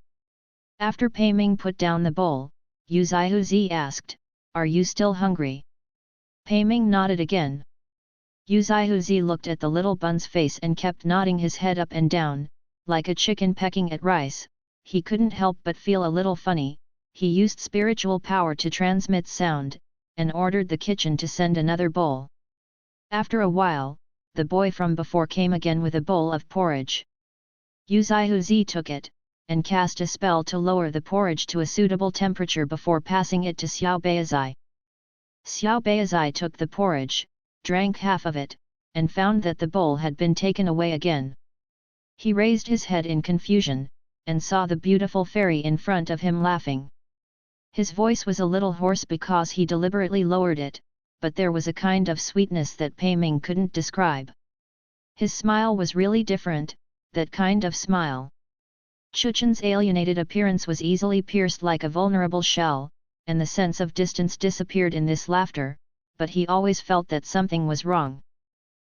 After Pei Ming put down the bowl, Yu Zihuzi asked, "Are you still hungry?" Pei Ming nodded again. Yu Zihuzi looked at the little bun's face and kept nodding his head up and down, like a chicken pecking at rice. He couldn't help but feel a little funny. He used spiritual power to transmit sound, and ordered the kitchen to send another bowl. After a while, the boy from before came again with a bowl of porridge. Yu Zihuzi took it, and cast a spell to lower the porridge to a suitable temperature before passing it to Xiao Beizai. Xiao Beizai took the porridge, drank half of it, and found that the bowl had been taken away again. He raised his head in confusion, and saw the beautiful fairy in front of him laughing. His voice was a little hoarse because he deliberately lowered it, but there was a kind of sweetness that Pei Ming couldn't describe. His smile was really different, that kind of smile. Chuchen's alienated appearance was easily pierced like a vulnerable shell, and the sense of distance disappeared in this laughter, but he always felt that something was wrong.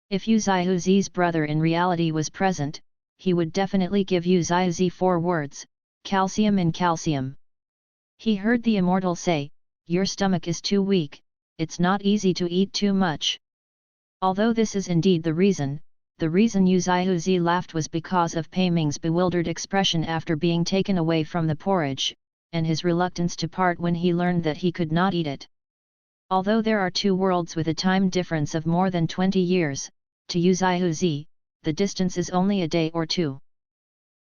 If Yu Zihuzi's brother in reality was present, he would definitely give Yu Zihuzi 4 words, calcium and calcium. He heard the immortal say, "Your stomach is too weak, it's not easy to eat too much." Although this is indeed the reason Yu Zihuzi laughed was because of Pei Ming's bewildered expression after being taken away from the porridge, and his reluctance to part when he learned that he could not eat it. Although there are 2 worlds with a time difference of more than 20 years, to Yu Zihuzi, the distance is only a day or 2.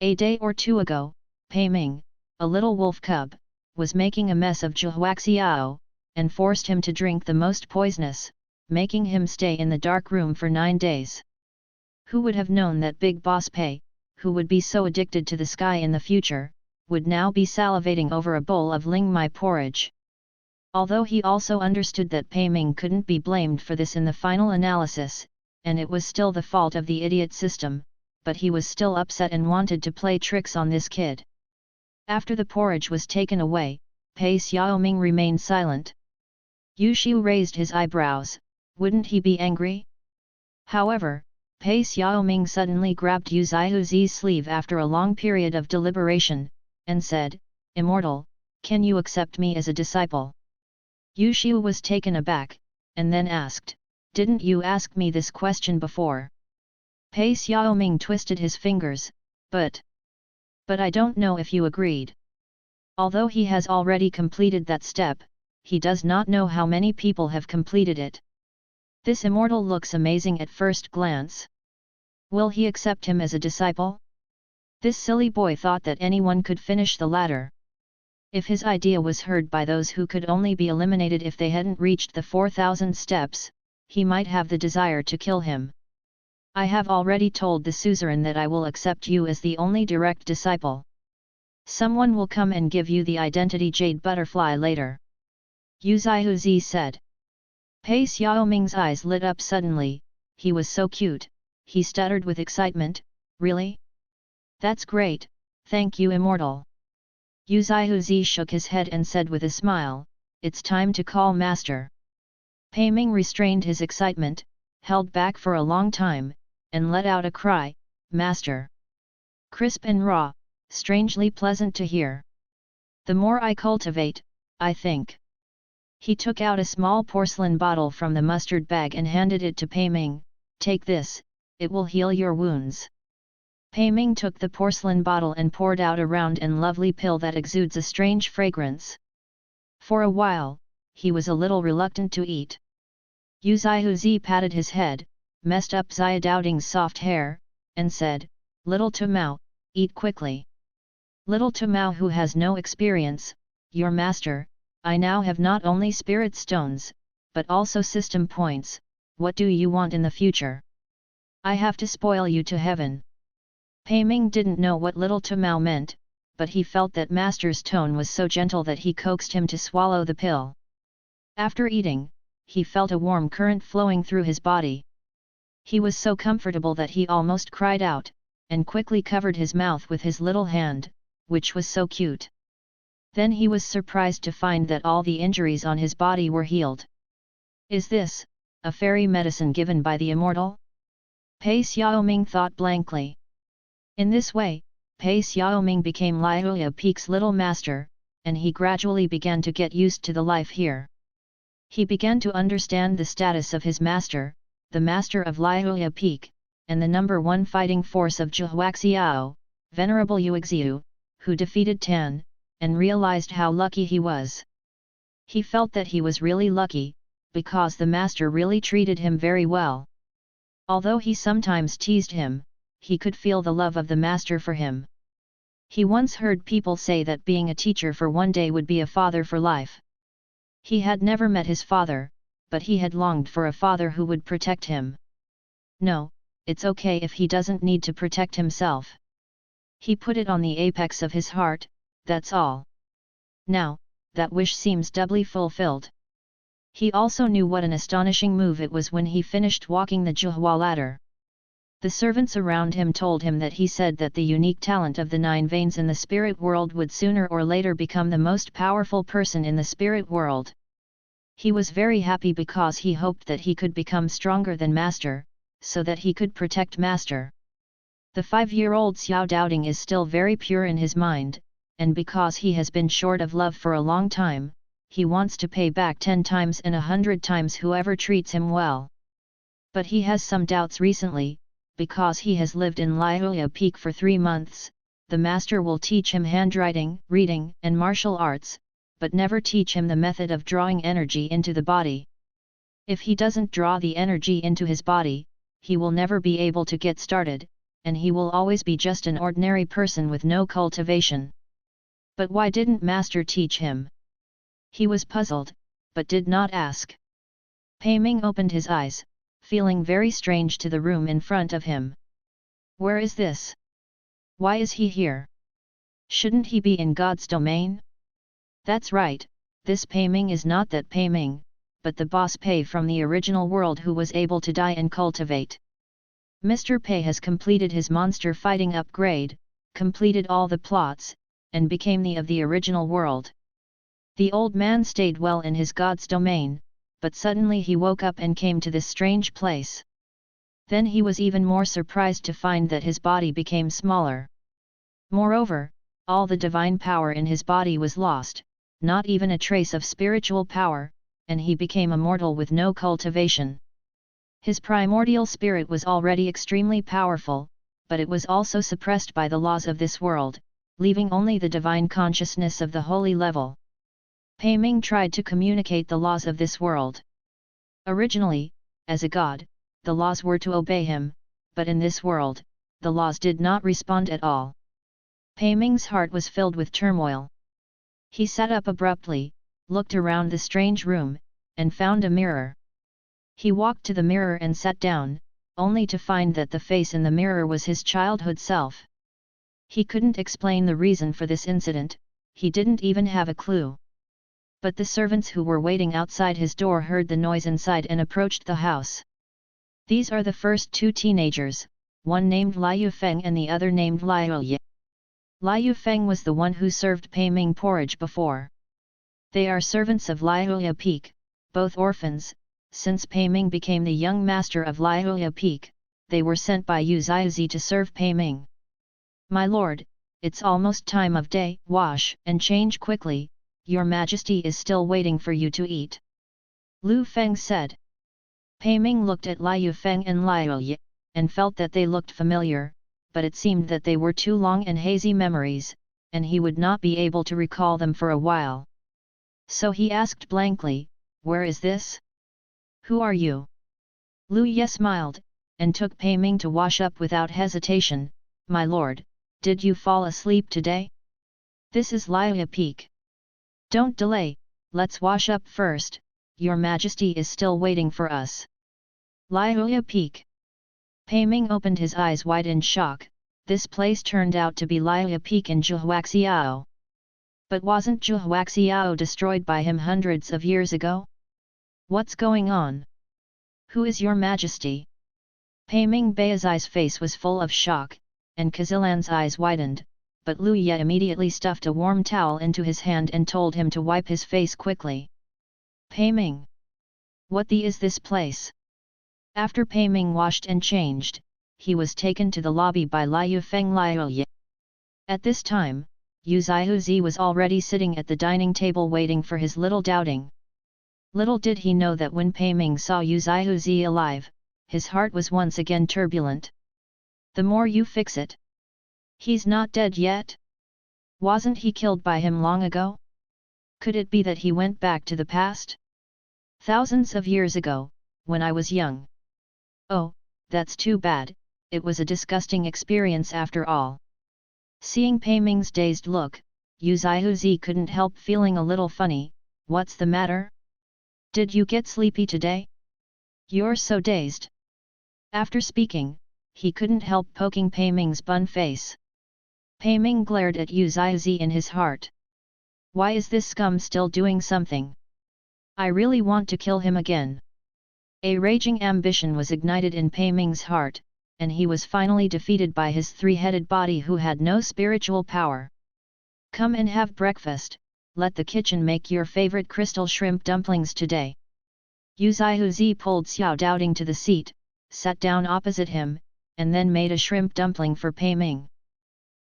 A day or 2 ago, Pei Ming, a little wolf cub, was making a mess of Zhuaxiao, and forced him to drink the most poisonous, making him stay in the dark room for 9 days. Who would have known that Big Boss Pei, who would be so addicted to the sky in the future, would now be salivating over a bowl of Ling Mai porridge? Although he also understood that Pei Ming couldn't be blamed for this in the final analysis, and it was still the fault of the idiot system, but he was still upset and wanted to play tricks on this kid. After the porridge was taken away, Pei Xiaoming remained silent. Yu Xiu raised his eyebrows, wouldn't he be angry? However, Pei Xiaoming suddenly grabbed Yu Zihuzi's sleeve after a long period of deliberation, and said, "Immortal, can you accept me as a disciple?" Yu Xiu was taken aback, and then asked, "Didn't you ask me this question before?" Pei Xiaoming twisted his fingers, But I don't know if you agreed." Although he has already completed that step, he does not know how many people have completed it. This immortal looks amazing at first glance. Will he accept him as a disciple? This silly boy thought that anyone could finish the ladder. If his idea was heard by those who could only be eliminated if they hadn't reached the 4,000 steps, he might have the desire to kill him. "I have already told the suzerain that I will accept you as the only direct disciple. Someone will come and give you the identity jade butterfly later," Yu Zihuzi said. Pei Xiaoming's eyes lit up suddenly. He was so cute, he stuttered with excitement, "Really? That's great, thank you immortal." Yu Zihuzi shook his head and said with a smile, "It's time to call master." Pei Ming restrained his excitement, held back for a long time, and let out a cry, "Master!" Crisp and raw, strangely pleasant to hear. "The more I cultivate, I think." He took out a small porcelain bottle from the mustard bag and handed it to Pei Ming, "Take this, it will heal your wounds." Pei Ming took the porcelain bottle and poured out a round and lovely pill that exudes a strange fragrance. For a while, he was a little reluctant to eat. Yu Zihuzi patted his head, messed up Xiaodouding's soft hair, and said, "Little Tumao, eat quickly." Little Tumao, who has no experience, "Your master, I now have not only spirit stones, but also system points, what do you want in the future? I have to spoil you to heaven." Pei Ming didn't know what little Tumao meant, but he felt that master's tone was so gentle that he coaxed him to swallow the pill. After eating, he felt a warm current flowing through his body. He was so comfortable that he almost cried out, and quickly covered his mouth with his little hand, which was so cute. Then he was surprised to find that all the injuries on his body were healed. "Is this a fairy medicine given by the immortal?" Pei Xiaoming thought blankly. In this way, Pei Xiaoming became Lihuya Peak's little master, and he gradually began to get used to the life here. He began to understand the status of his master, the master of Lihuya Peak, and the number 1 fighting force of Zhuaxiao, Venerable Yuexiu, who defeated Tan, and realized how lucky he was. He felt that he was really lucky, because the master really treated him very well. Although he sometimes teased him, he could feel the love of the master for him. He once heard people say that being a teacher for one day would be a father for life. He had never met his father, but he had longed for a father who would protect him. No, it's okay if he doesn't need to protect himself. He put it on the apex of his heart, that's all. Now, that wish seems doubly fulfilled. He also knew what an astonishing move it was when he finished walking the Juhua ladder. The servants around him told him that he said that the unique talent of the 9 veins in the spirit world would sooner or later become the most powerful person in the spirit world. He was very happy because he hoped that he could become stronger than Master, so that he could protect Master. The 5-year-old Xiao Doubting is still very pure in his mind, and because he has been short of love for a long time, he wants to pay back 10 times and 100 times whoever treats him well. But he has some doubts recently, because he has lived in Liuya Peak for 3 months. The master will teach him handwriting, reading, and martial arts, but never teach him the method of drawing energy into the body. If he doesn't draw the energy into his body, he will never be able to get started, and he will always be just an ordinary person with no cultivation. But why didn't master teach him? He was puzzled, but did not ask. Pei Ming opened his eyes, feeling very strange to the room in front of him. Where is this? Why is he here? Shouldn't he be in God's domain? That's right, this Pei Ming is not that Pei Ming, but the boss Pei from the original world who was able to die and cultivate. Mr. Pei has completed his monster fighting upgrade, completed all the plots, and became the of the original world. The old man stayed well in his God's domain, but suddenly he woke up and came to this strange place. Then he was even more surprised to find that his body became smaller. Moreover, all the divine power in his body was lost, not even a trace of spiritual power, and he became a mortal with no cultivation. His primordial spirit was already extremely powerful, but it was also suppressed by the laws of this world, leaving only the divine consciousness of the holy level. Pei Ming tried to communicate the laws of this world. Originally, as a god, the laws were to obey him, but in this world, the laws did not respond at all. Pei Ming's heart was filled with turmoil. He sat up abruptly, looked around the strange room, and found a mirror. He walked to the mirror and sat down, only to find that the face in the mirror was his childhood self. He couldn't explain the reason for this incident, he didn't even have a clue. But the servants who were waiting outside his door heard the noise inside and approached the house. These are the first 2 teenagers, one named Liu Feng and the other named Liu Ye. Liu Feng was the one who served Pei Ming porridge before. They are servants of Liuya Peak, both orphans. Since Pei Ming became the young master of Liuya Peak, they were sent by Yu Xiuzi to serve Pei Ming. My lord, it's almost time of day, wash and change quickly, your majesty is still waiting for you to eat. Lu Feng said. Pei Ming looked at Liu Feng and Liu Ye, and felt that they looked familiar, but it seemed that they were too long and hazy memories, and he would not be able to recall them for a while. So he asked blankly, where is this? Who are you? Lu Ye smiled, and took Pei Ming to wash up without hesitation. My lord, did you fall asleep today? This is Liuya Peak. Don't delay, let's wash up first, your majesty is still waiting for us. Liuya Peak. Pei Ming opened his eyes wide in shock. This place turned out to be Liuya Peak in Zhuhuaxiao. But wasn't Zhuhuaxiao destroyed by him hundreds of years ago? What's going on? Who is your majesty? Pei Ming Bei's face was full of shock, and Kazilan's eyes widened, but Lu Ye immediately stuffed a warm towel into his hand and told him to wipe his face quickly. Pei Ming! What the is this place? After Pei Ming washed and changed, he was taken to the lobby by Liu Feng Liu Ye. At this time, Yu Xiuzi was already sitting at the dining table waiting for his little Doubting. Little did he know that when Pei Ming saw Yu Xiuzi alive, his heart was once again turbulent. The more you fix it. He's not dead yet? Wasn't he killed by him long ago? Could it be that he went back to the past? Thousands of years ago, when I was young. Oh, that's too bad, it was a disgusting experience after all. Seeing Pei Ming's dazed look, Yu Xiuzi couldn't help feeling a little funny. What's the matter? Did you get sleepy today? You're so dazed. After speaking, he couldn't help poking Pei Ming's bun face. Pei Ming glared at Yu Zizi in his heart. Why is this scum still doing something? I really want to kill him again. A raging ambition was ignited in Pei Ming's heart, and he was finally defeated by his three-headed body who had no spiritual power. Come and have breakfast, let the kitchen make your favorite crystal shrimp dumplings today. Yu Zizi pulled Xiao Doubting to the seat, sat down opposite him, and then made a shrimp dumpling for Pei Ming.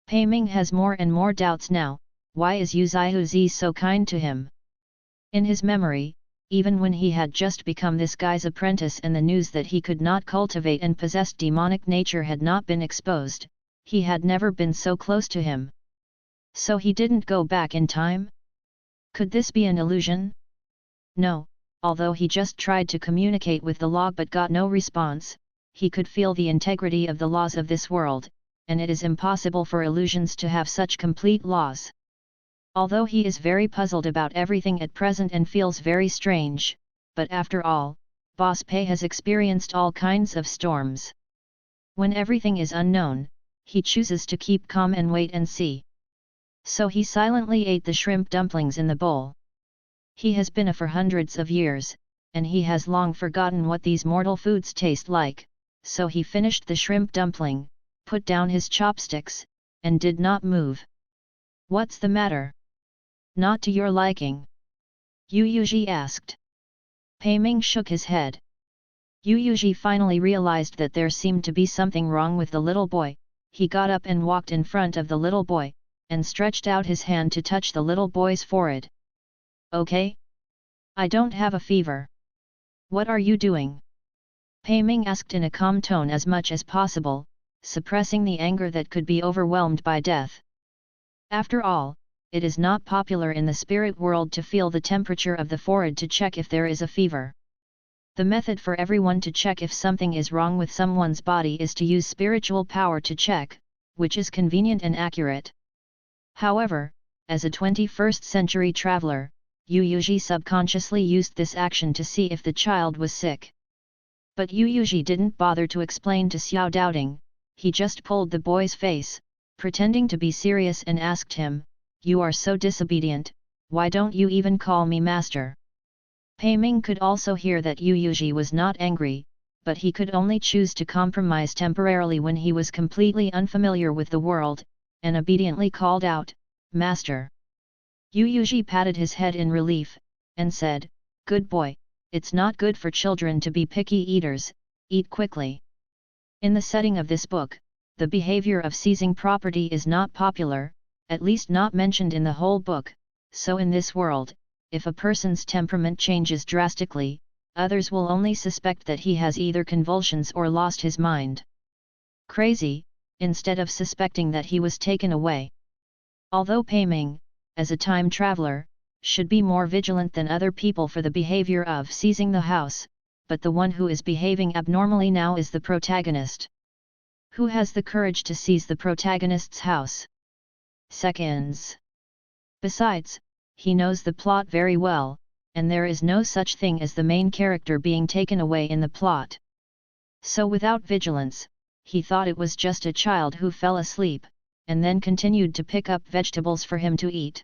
Pei Ming has more and more doubts now, why is Yu Zizi so kind to him? In his memory, even when he had just become this guy's apprentice and the news that he could not cultivate and possess demonic nature had not been exposed, he had never been so close to him. So he didn't go back in time? Could this be an illusion? No, although he just tried to communicate with the log but got no response, he could feel the integrity of the laws of this world, and it is impossible for illusions to have such complete laws. Although he is very puzzled about everything at present and feels very strange, but after all, Boss Pei has experienced all kinds of storms. When everything is unknown, he chooses to keep calm and wait and see. So he silently ate the shrimp dumplings in the bowl. He has been a for hundreds of years, and he has long forgotten what these mortal foods taste like, so he finished the shrimp dumpling, put down his chopsticks, and did not move. What's the matter? Not to your liking? Yu Yuji asked. Pei Ming shook his head. Yu Yuji finally realized that there seemed to be something wrong with the little boy. He got up and walked in front of the little boy, and stretched out his hand to touch the little boy's forehead. Okay? I don't have a fever. What are you doing? Pei Ming asked in a calm tone as much as possible, suppressing the anger that could be overwhelmed by death. After all, it is not popular in the spirit world to feel the temperature of the forehead to check if there is a fever. The method for everyone to check if something is wrong with someone's body is to use spiritual power to check, which is convenient and accurate. However, as a 21st century traveler, Yu Yuji subconsciously used this action to see if the child was sick. But Yu Yuji didn't bother to explain to Xiao Doubting, he just pulled the boy's face, pretending to be serious and asked him, "You are so disobedient, why don't you even call me master?" Pei Ming could also hear that Yu Yuji was not angry, but he could only choose to compromise temporarily when he was completely unfamiliar with the world, and obediently called out, "Master." Yu Yuji patted his head in relief, and said, "Good boy, it's not good for children to be picky eaters, eat quickly." In the setting of this book, the behavior of seizing property is not popular, at least not mentioned in the whole book, so in this world, if a person's temperament changes drastically, others will only suspect that he has either convulsions or lost his mind. Crazy, instead of suspecting that he was taken away. Although Pei Ming, as a time traveler, should be more vigilant than other people for the behavior of seizing the house, but the one who is behaving abnormally now is the protagonist. Who has the courage to seize the protagonist's house? Seconds. Besides, he knows the plot very well, and there is no such thing as the main character being taken away in the plot. So without vigilance, he thought it was just a child who fell asleep, and then continued to pick up vegetables for him to eat.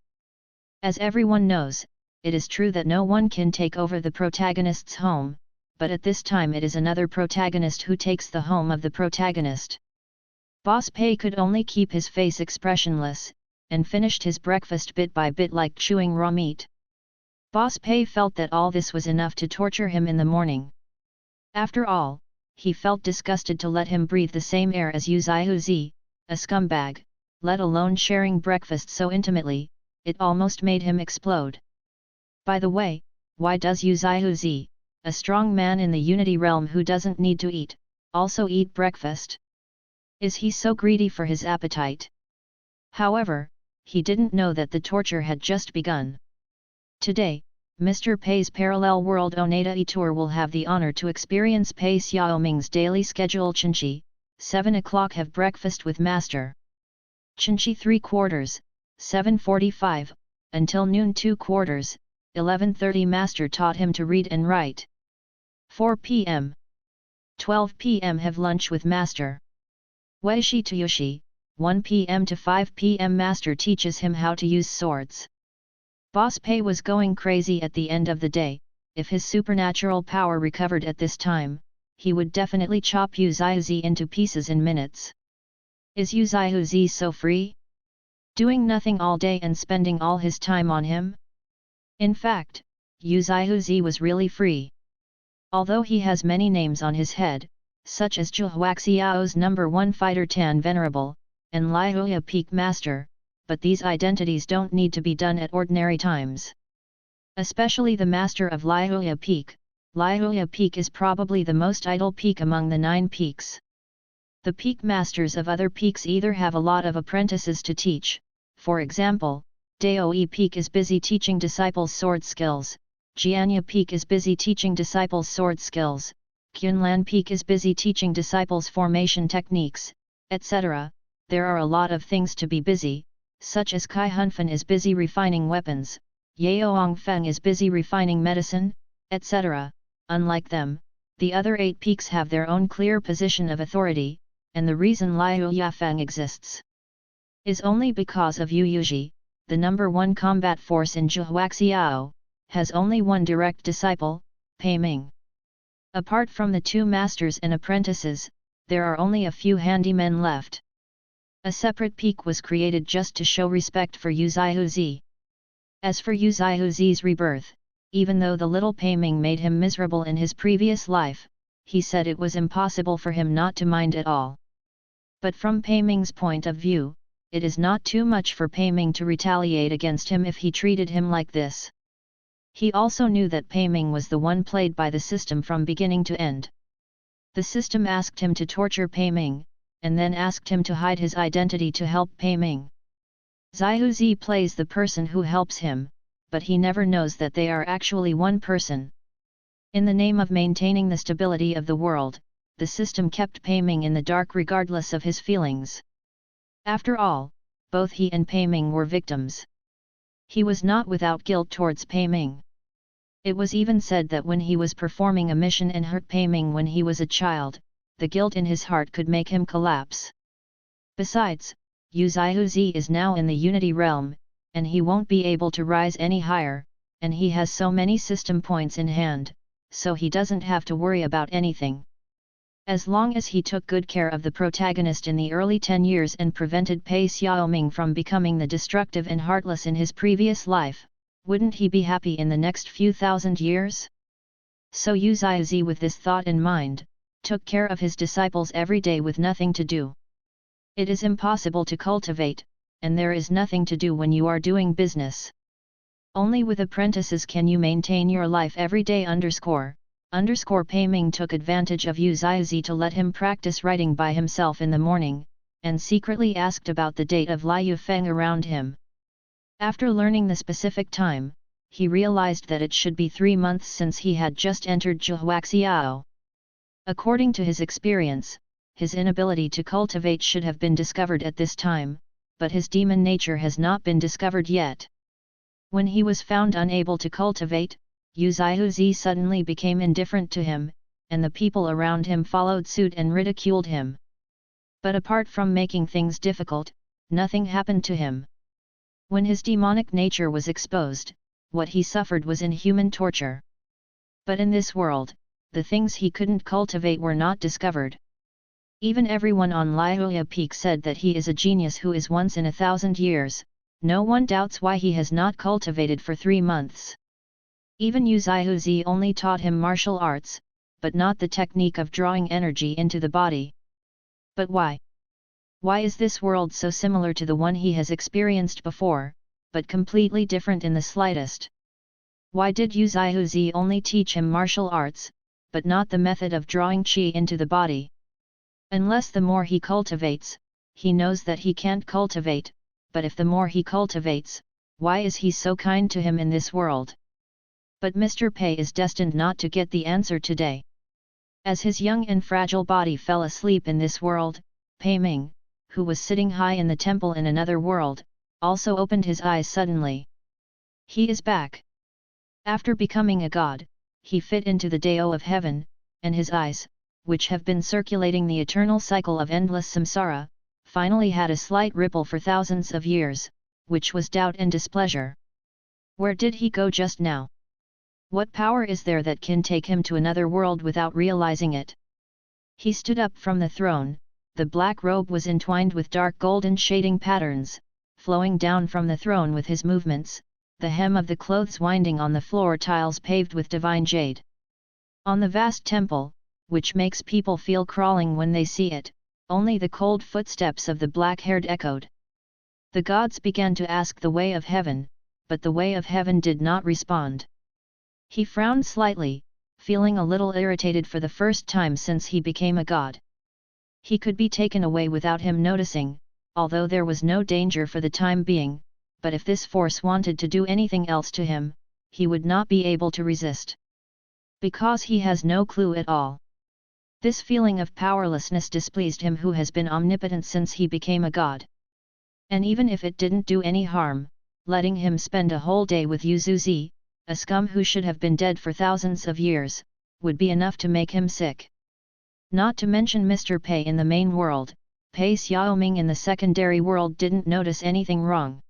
As everyone knows, it is true that no one can take over the protagonist's home, but at this time it is another protagonist who takes the home of the protagonist. Boss Pei could only keep his face expressionless, and finished his breakfast bit by bit like chewing raw meat. Boss Pei felt that all this was enough to torture him in the morning. After all, he felt disgusted to let him breathe the same air as Yu Zizi, a scumbag, let alone sharing breakfast so intimately, it almost made him explode. By the way, why does Yu Zizi, a strong man in the Unity realm who doesn't need to eat, also eat breakfast? Is he so greedy for his appetite? However, he didn't know that the torture had just begun. Today, Mr. Pei's Parallel World Oneida tour will have the honor to experience Pei Xiaoming's daily schedule. Chinchi, 7 o'clock have breakfast with Master. Chinchi 3/4, 7:45, until noon 2/4, 11:30 Master taught him to read and write. 4 p.m. 12 p.m. Have lunch with Master. Weishi to Yoshi, 1 p.m. to 5 p.m. Master teaches him how to use swords. Boss Pei was going crazy at the end of the day. If his supernatural power recovered at this time, he would definitely chop Yu Xiaozi into pieces in minutes. Is Yu Xiaozi so free? Doing nothing all day and spending all his time on him? In fact, Yu Xiaozi was really free. Although he has many names on his head, such as Zhu Huaxiao's number 1 fighter Tan Venerable, and Lai Huya Peak Master, but these identities don't need to be done at ordinary times. Especially the Master of Lai Huya Peak. Lai Huya Peak is probably the most idle peak among the 9 peaks. The peak masters of other peaks either have a lot of apprentices to teach, for example, Daoyi Peak is busy teaching disciples sword skills, Jianya Peak is busy teaching disciples sword skills, Qunlan Peak is busy teaching disciples formation techniques, etc. There are a lot of things to be busy, such as Kai Hunfen is busy refining weapons, Yaoang Feng is busy refining medicine, etc. Unlike them, the other 8 peaks have their own clear position of authority, and the reason Liu Yafeng exists is only because of Yu Yuji, the number 1 combat force in Zhuhuaxiao, has only one direct disciple, Pei Ming. Apart from the 2 masters and apprentices, there are only a few handymen left. A separate peak was created just to show respect for Yu Xiaozi. As for Yu Xiaozi's rebirth, even though the little Pei Ming made him miserable in his previous life, he said it was impossible for him not to mind at all. But from Pei Ming's point of view, it is not too much for Pei Ming to retaliate against him if he treated him like this. He also knew that Pei Ming was the one played by the system from beginning to end. The system asked him to torture Pei Ming, and then asked him to hide his identity to help Pei Ming. Xiaozi plays the person who helps him, but he never knows that they are actually one person. In the name of maintaining the stability of the world, the system kept Pei Ming in the dark regardless of his feelings. After all, both he and Pei Ming were victims. He was not without guilt towards Pei Ming. It was even said that when he was performing a mission and hurt Pei Ming when he was a child, the guilt in his heart could make him collapse. Besides, Yu Xiaozi is now in the Unity realm, and he won't be able to rise any higher, and he has so many system points in hand, so he doesn't have to worry about anything. As long as he took good care of the protagonist in the early 10 years and prevented Pei Xiaoming from becoming the destructive and heartless in his previous life, wouldn't he be happy in the next few thousand years? So Yu Xiaozi, with this thought in mind, took care of his disciples every day with nothing to do. It is impossible to cultivate, and there is nothing to do when you are doing business. Only with apprentices can you maintain your life every day. Pei Ming took advantage of Yu Xiaozi to let him practice writing by himself in the morning, and secretly asked about the date of Lai Yufeng around him. After learning the specific time, he realized that it should be 3 months since he had just entered Zhuhuaxiao. According to his experience, his inability to cultivate should have been discovered at this time, but his demon nature has not been discovered yet. When he was found unable to cultivate, Yu Xiaozi suddenly became indifferent to him, and the people around him followed suit and ridiculed him. But apart from making things difficult, nothing happened to him. When his demonic nature was exposed, what he suffered was inhuman torture. But in this world, the things he couldn't cultivate were not discovered. Even everyone on Liuya Peak said that he is a genius who is once in 1,000 years, no one doubts why he has not cultivated for 3 months. Even Yu Xiaozi only taught him martial arts, but not the technique of drawing energy into the body. But why? Why is this world so similar to the one he has experienced before, but completely different in the slightest? Why did Yu Xiaozi only teach him martial arts, but not the method of drawing qi into the body? Unless the more he cultivates, he knows that he can't cultivate, but if the more he cultivates, why is he so kind to him in this world? But Mr. Pei is destined not to get the answer today. As his young and fragile body fell asleep in this world, Pei Ming, who was sitting high in the temple in another world, also opened his eyes suddenly. He is back. After becoming a god, he fit into the Dao of heaven, and his eyes, which have been circulating the eternal cycle of endless samsara, finally had a slight ripple for thousands of years, which was doubt and displeasure. Where did he go just now? What power is there that can take him to another world without realizing it? He stood up from the throne. The black robe was entwined with dark golden shading patterns, flowing down from the throne with his movements, the hem of the clothes winding on the floor tiles paved with divine jade. On the vast temple, which makes people feel crawling when they see it, only the cold footsteps of the black-haired echoed. The gods began to ask the way of heaven, but the way of heaven did not respond. He frowned slightly, feeling a little irritated for the first time since he became a god. He could be taken away without him noticing, although there was no danger for the time being, but if this force wanted to do anything else to him, he would not be able to resist. Because he has no clue at all. This feeling of powerlessness displeased him who has been omnipotent since he became a god. And even if it didn't do any harm, letting him spend a whole day with Yuzuzi, a scum who should have been dead for thousands of years, would be enough to make him sick. Not to mention Mr. Pei in the main world, Pei Xiaoming in the secondary world didn't notice anything wrong.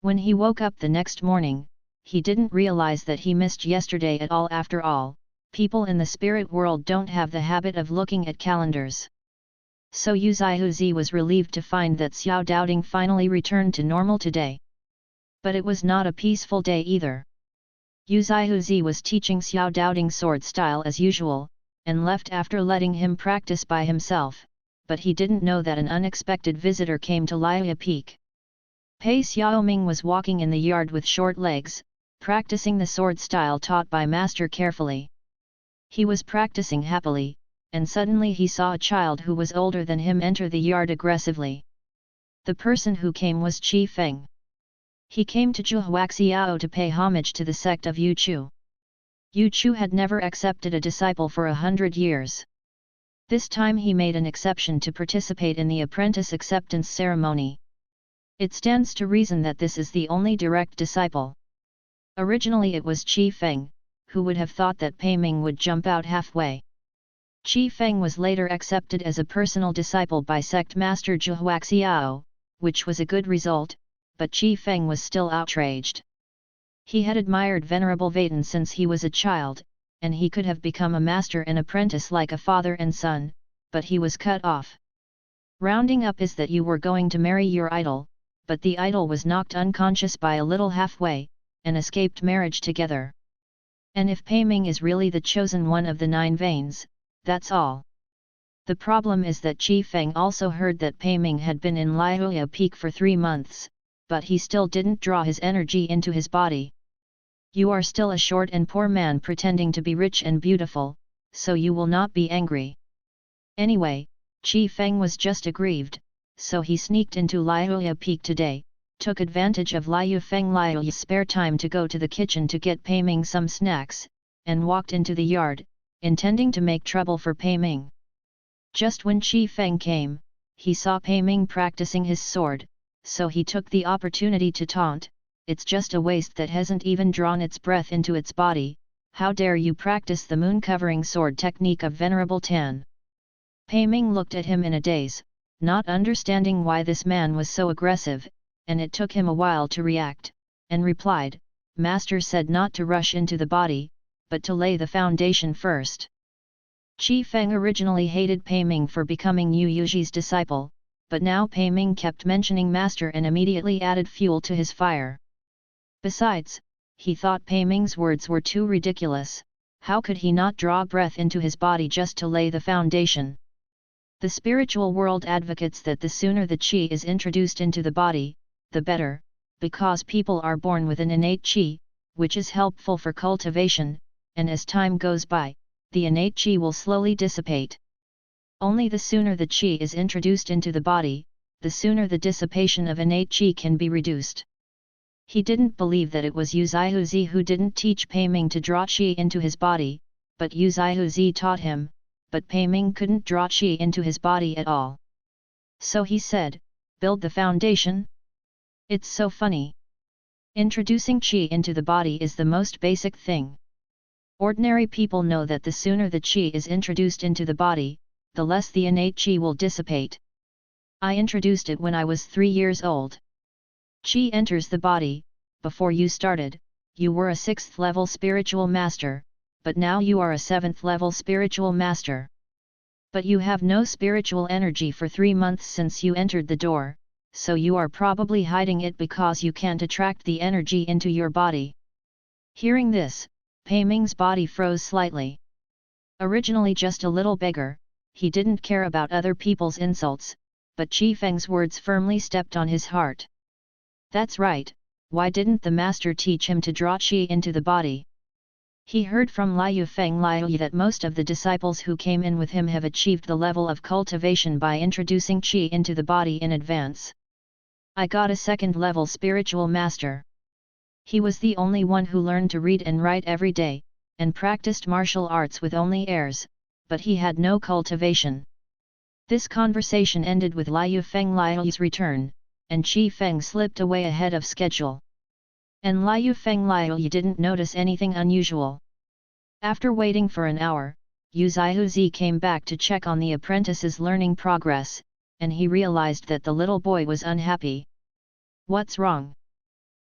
When he woke up the next morning, he didn't realize that he missed yesterday at all. After all, people in the spirit world don't have the habit of looking at calendars. So Yuzuzi was relieved to find that Xiao Doubting finally returned to normal today. But it was not a peaceful day either. Yuzuzi was teaching Xiao Doubting sword style as usual, and left after letting him practice by himself, but he didn't know that an unexpected visitor came to Liaya Peak. Pei Xiaoming was walking in the yard with short legs, practicing the sword style taught by master carefully. He was practicing happily, and suddenly he saw a child who was older than him enter the yard aggressively. The person who came was Qi Feng. He came to Zhuhuaxiao to pay homage to the sect of Yu Chu. Yu Chu had never accepted a disciple for 100 years. This time he made an exception to participate in the apprentice acceptance ceremony. It stands to reason that this is the only direct disciple. Originally it was Qi Feng, who would have thought that Pei Ming would jump out halfway. Qi Feng was later accepted as a personal disciple by sect master Zhuhuaxiao, which was a good result, but Qi Feng was still outraged. He had admired Venerable Vaden since he was a child, and he could have become a master and apprentice like a father and son, but he was cut off. Rounding up is that you were going to marry your idol, but the idol was knocked unconscious by a little halfway, and escaped marriage together. And if Pei Ming is really the chosen one of the 9 veins, that's all. The problem is that Qi Feng also heard that Pei Ming had been in Liaya Peak for 3 months, but he still didn't draw his energy into his body. You are still a short and poor man pretending to be rich and beautiful, so you will not be angry. Anyway, Qi Feng was just aggrieved, so he sneaked into Liaya Peak today, took advantage of Liu Feng Liu's spare time to go to the kitchen to get Pei Ming some snacks, and walked into the yard, intending to make trouble for Pei Ming. Just when Qi Feng came, he saw Pei Ming practicing his sword, so he took the opportunity to taunt, "It's just a waste that hasn't even drawn its breath into its body, how dare you practice the moon-covering sword technique of Venerable Tan?" Pei Ming looked at him in a daze, not understanding why this man was so aggressive, and it took him a while to react, and replied, "Master said not to rush into the body, but to lay the foundation first." Qi Feng originally hated Pei Ming for becoming Yu Yuji's disciple, but now Pei Ming kept mentioning master and immediately added fuel to his fire. Besides, he thought Pei Ming's words were too ridiculous. How could he not draw breath into his body just to lay the foundation? The spiritual world advocates that the sooner the qi is introduced into the body, the better, because people are born with an innate qi, which is helpful for cultivation, and as time goes by, the innate qi will slowly dissipate. Only the sooner the qi is introduced into the body, the sooner the dissipation of innate qi can be reduced. He didn't believe that it was Yu Zihuzi who didn't teach Pei Ming to draw qi into his body, but Yu Zihuzi taught him, but Pei Ming couldn't draw qi into his body at all. So he said, "Build the foundation?" It's so funny. Introducing qi into the body is the most basic thing. Ordinary people know that the sooner the qi is introduced into the body, the less the innate qi will dissipate. I introduced it when I was 3 years old. Qi enters the body. Before you started, you were a 6th level spiritual master, but now you are a 7th level spiritual master. But you have no spiritual energy for 3 months since you entered the door, so you are probably hiding it because you can't attract the energy into your body. Hearing this, Pei Ming's body froze slightly. Originally just a little beggar, he didn't care about other people's insults, but Qi Feng's words firmly stepped on his heart. That's right, why didn't the master teach him to draw qi into the body? He heard from Liu Feng Liu that most of the disciples who came in with him have achieved the level of cultivation by introducing qi into the body in advance. I got a 2nd level spiritual master. He was the only one who learned to read and write every day, and practiced martial arts with only airs, but he had no cultivation. This conversation ended with Liu Feng Liu's return, and Qi Feng slipped away ahead of schedule. And Liu Feng Liu didn't notice anything unusual. After waiting for an hour, Yu Zihuzi came back to check on the apprentice's learning progress, and he realized that the little boy was unhappy. What's wrong?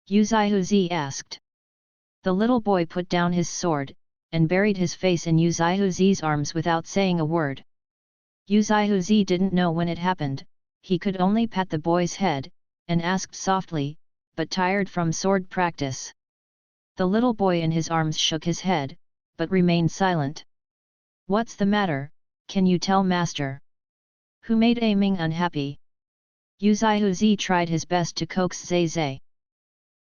Yu Zihuzi asked. The little boy put down his sword, and buried his face in Yu Zihuzi's arms without saying a word. Yu Zihuzi didn't know when it happened, he could only pat the boy's head, and asked softly, but tired from sword practice. The little boy in his arms shook his head, but remained silent. What's the matter, can you tell master? Who made Ming unhappy? Yu Zihuzi tried his best to coax Zai Zai.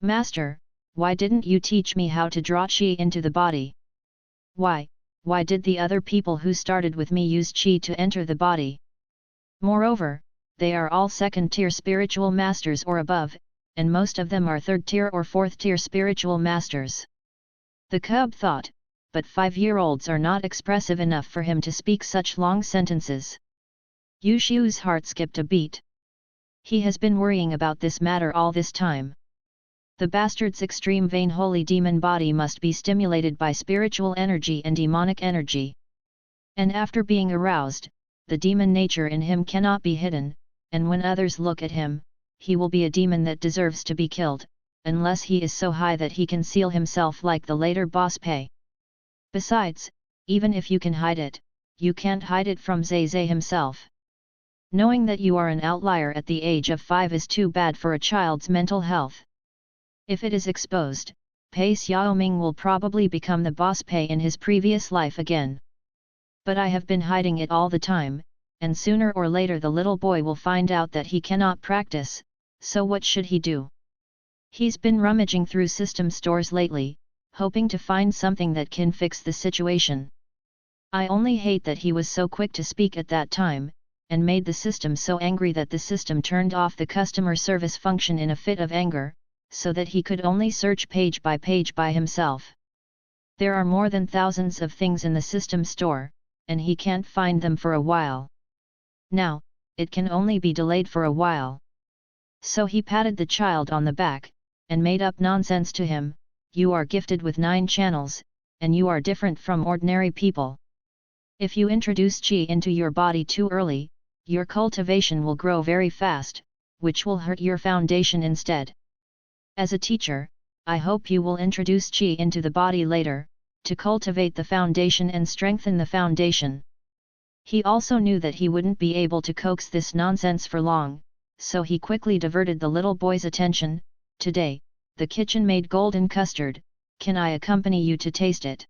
Master, why didn't you teach me how to draw qi into the body? Why did the other people who started with me use qi to enter the body? Moreover, they are all 2nd-tier spiritual masters or above, and most of them are 3rd-tier or 4th-tier spiritual masters. The cub thought, but 5-year-olds are not expressive enough for him to speak such long sentences. Yu Xiu's heart skipped a beat. He has been worrying about this matter all this time. The bastard's extreme vain holy demon body must be stimulated by spiritual energy and demonic energy. And after being aroused, the demon nature in him cannot be hidden, and when others look at him, he will be a demon that deserves to be killed, unless he is so high that he conceal himself like the later boss Pei. Besides, even if you can hide it, you can't hide it from Zai Zai himself. Knowing that you are an outlier at the age of 5 is too bad for a child's mental health. If it is exposed, Pei Xiaoming will probably become the boss Pei in his previous life again. But I have been hiding it all the time, and sooner or later the little boy will find out that he cannot practice, so what should he do? He's been rummaging through system stores lately, hoping to find something that can fix the situation. I only hate that he was so quick to speak at that time, and made the system so angry that the system turned off the customer service function in a fit of anger, so that he could only search page by himself. There are more than thousands of things in the system store, and he can't find them for a while. Now, it can only be delayed for a while. So he patted the child on the back, and made up nonsense to him. You are gifted with 9 channels, and you are different from ordinary people. If you introduce qi into your body too early, your cultivation will grow very fast, which will hurt your foundation instead. As a teacher, I hope you will introduce qi into the body later, to cultivate the foundation and strengthen the foundation. He also knew that he wouldn't be able to coax this nonsense for long, so he quickly diverted the little boy's attention. Today, the kitchen made golden custard, can I accompany you to taste it?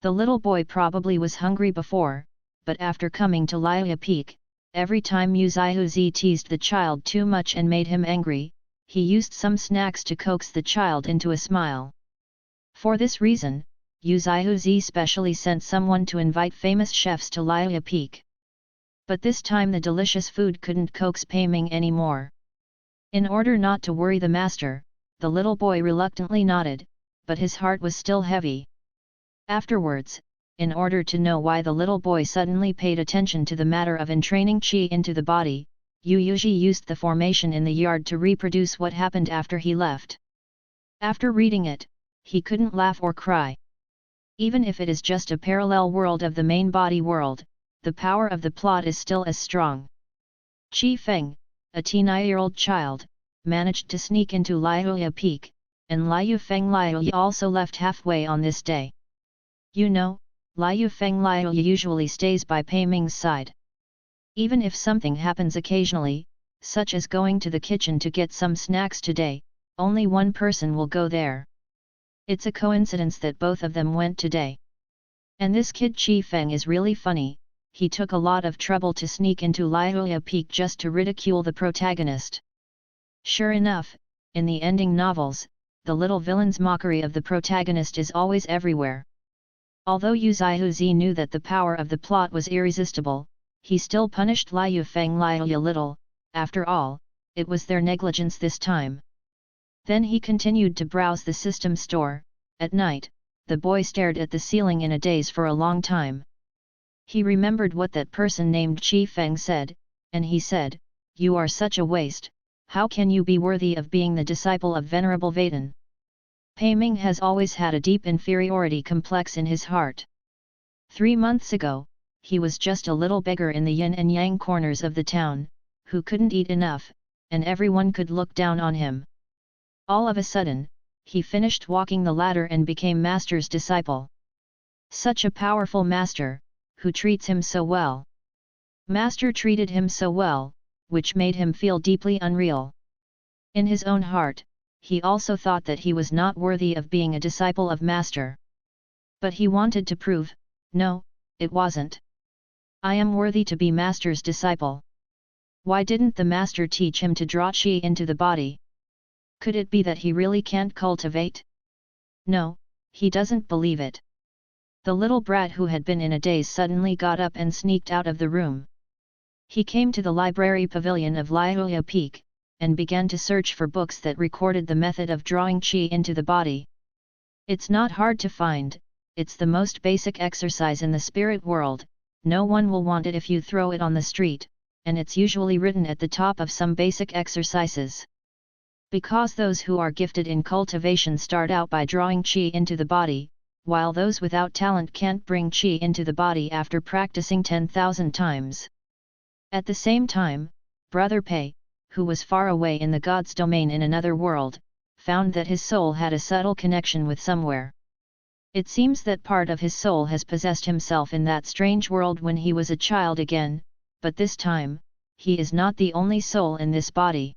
The little boy probably was hungry before, but after coming to Liu Peak, every time Yu Zihuzi teased the child too much and made him angry, he used some snacks to coax the child into a smile. For this reason, Yu Zihuzi specially sent someone to invite famous chefs to Liu Peak. But this time the delicious food couldn't coax Pei Ming anymore. In order not to worry the master, the little boy reluctantly nodded, but his heart was still heavy. Afterwards, in order to know why the little boy suddenly paid attention to the matter of entraining qi into the body, Yu Yuji used the formation in the yard to reproduce what happened after he left. After reading it, he couldn't laugh or cry. Even if it is just a parallel world of the main body world, the power of the plot is still as strong. Qi Feng, a 9-year-old child, managed to sneak into Liuya Peak, and Liu Feng Liuya also left halfway on this day. You know, Liu Feng Liuya usually stays by Pei Ming's side. Even if something happens occasionally, such as going to the kitchen to get some snacks today, only one person will go there. It's a coincidence that both of them went today. And this kid Qi Feng is really funny. He took a lot of trouble to sneak into Liuya Peak just to ridicule the protagonist. Sure enough, in the ending novels, the little villain's mockery of the protagonist is always everywhere. Although Yu Zihuzi knew that the power of the plot was irresistible, he still punished Liu Feng Liuya little. After all, it was their negligence this time. Then he continued to browse the system store. At night, the boy stared at the ceiling in a daze for a long time. He remembered what that person named Qi Feng said, and he said, "You are such a waste, how can you be worthy of being the disciple of Venerable Vaden?" Pei Ming has always had a deep inferiority complex in his heart. 3 months ago, he was just a little beggar in the yin and yang corners of the town, who couldn't eat enough, and everyone could look down on him. All of a sudden, he finished walking the ladder and became Master's disciple. Such a powerful Master, who treats him so well. Master treated him so well, which made him feel deeply unreal. In his own heart, he also thought that he was not worthy of being a disciple of Master. But he wanted to prove, no, it wasn't. I am worthy to be Master's disciple. Why didn't the Master teach him to draw qi into the body? Could it be that he really can't cultivate? No, he doesn't believe it. The little brat who had been in a daze suddenly got up and sneaked out of the room. He came to the library pavilion of Liuya Peak, and began to search for books that recorded the method of drawing qi into the body. It's not hard to find, it's the most basic exercise in the spirit world, no one will want it if you throw it on the street, and it's usually written at the top of some basic exercises. Because those who are gifted in cultivation start out by drawing qi into the body, while those without talent can't bring qi into the body after practicing 10,000 times. At the same time, Brother Pei, who was far away in the God's domain in another world, found that his soul had a subtle connection with somewhere. It seems that part of his soul has possessed himself in that strange world when he was a child again, but this time, he is not the only soul in this body.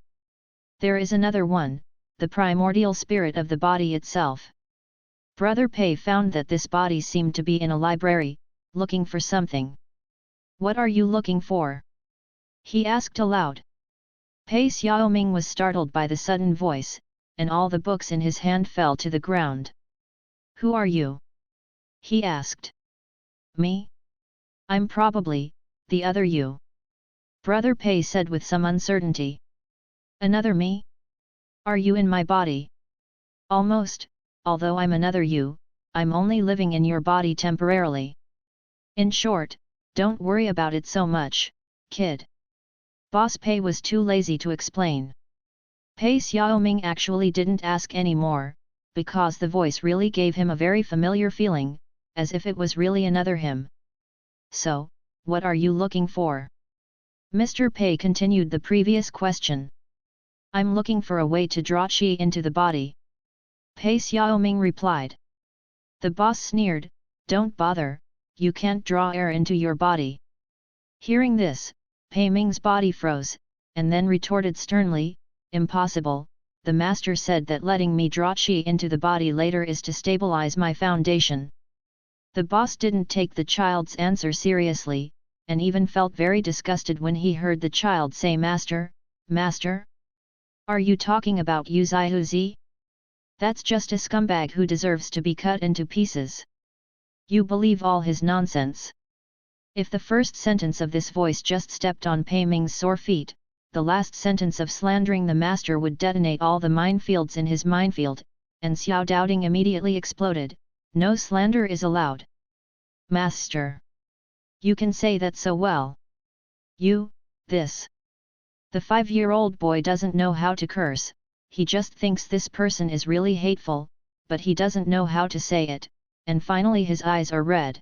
There is another one, the primordial spirit of the body itself. Brother Pei found that this body seemed to be in a library, looking for something. "What are you looking for?" he asked aloud. Pei Xiaoming was startled by the sudden voice, and all the books in his hand fell to the ground. "Who are you?" he asked. "Me? I'm probably the other you," Brother Pei said with some uncertainty. "Another me? Are you in my body?" "Almost. Although I'm another you, I'm only living in your body temporarily. In short, don't worry about it so much, kid." Boss Pei was too lazy to explain. Pei Xiaoming actually didn't ask any more, because the voice really gave him a very familiar feeling, as if it was really another him. "So, what are you looking for?" Mr. Pei continued the previous question. "I'm looking for a way to draw qi into the body," Pei Xiaoming replied. The boss sneered, "Don't bother, you can't draw air into your body." Hearing this, Pei Ming's body froze, and then retorted sternly, "Impossible, the master said that letting me draw qi into the body later is to stabilize my foundation." The boss didn't take the child's answer seriously, and even felt very disgusted when he heard the child say "Master, Master? Are you talking about Yu Zihuzi? That's just a scumbag who deserves to be cut into pieces. You believe all his nonsense." If the first sentence of this voice just stepped on Pei Ming's sore feet, the last sentence of slandering the master would detonate all the minefields in his minefield, and Xiao Doubting immediately exploded, "No slander is allowed. Master! You can say that so well. You, this." The 5-year-old boy doesn't know how to curse, he just thinks this person is really hateful, but he doesn't know how to say it, and finally his eyes are red.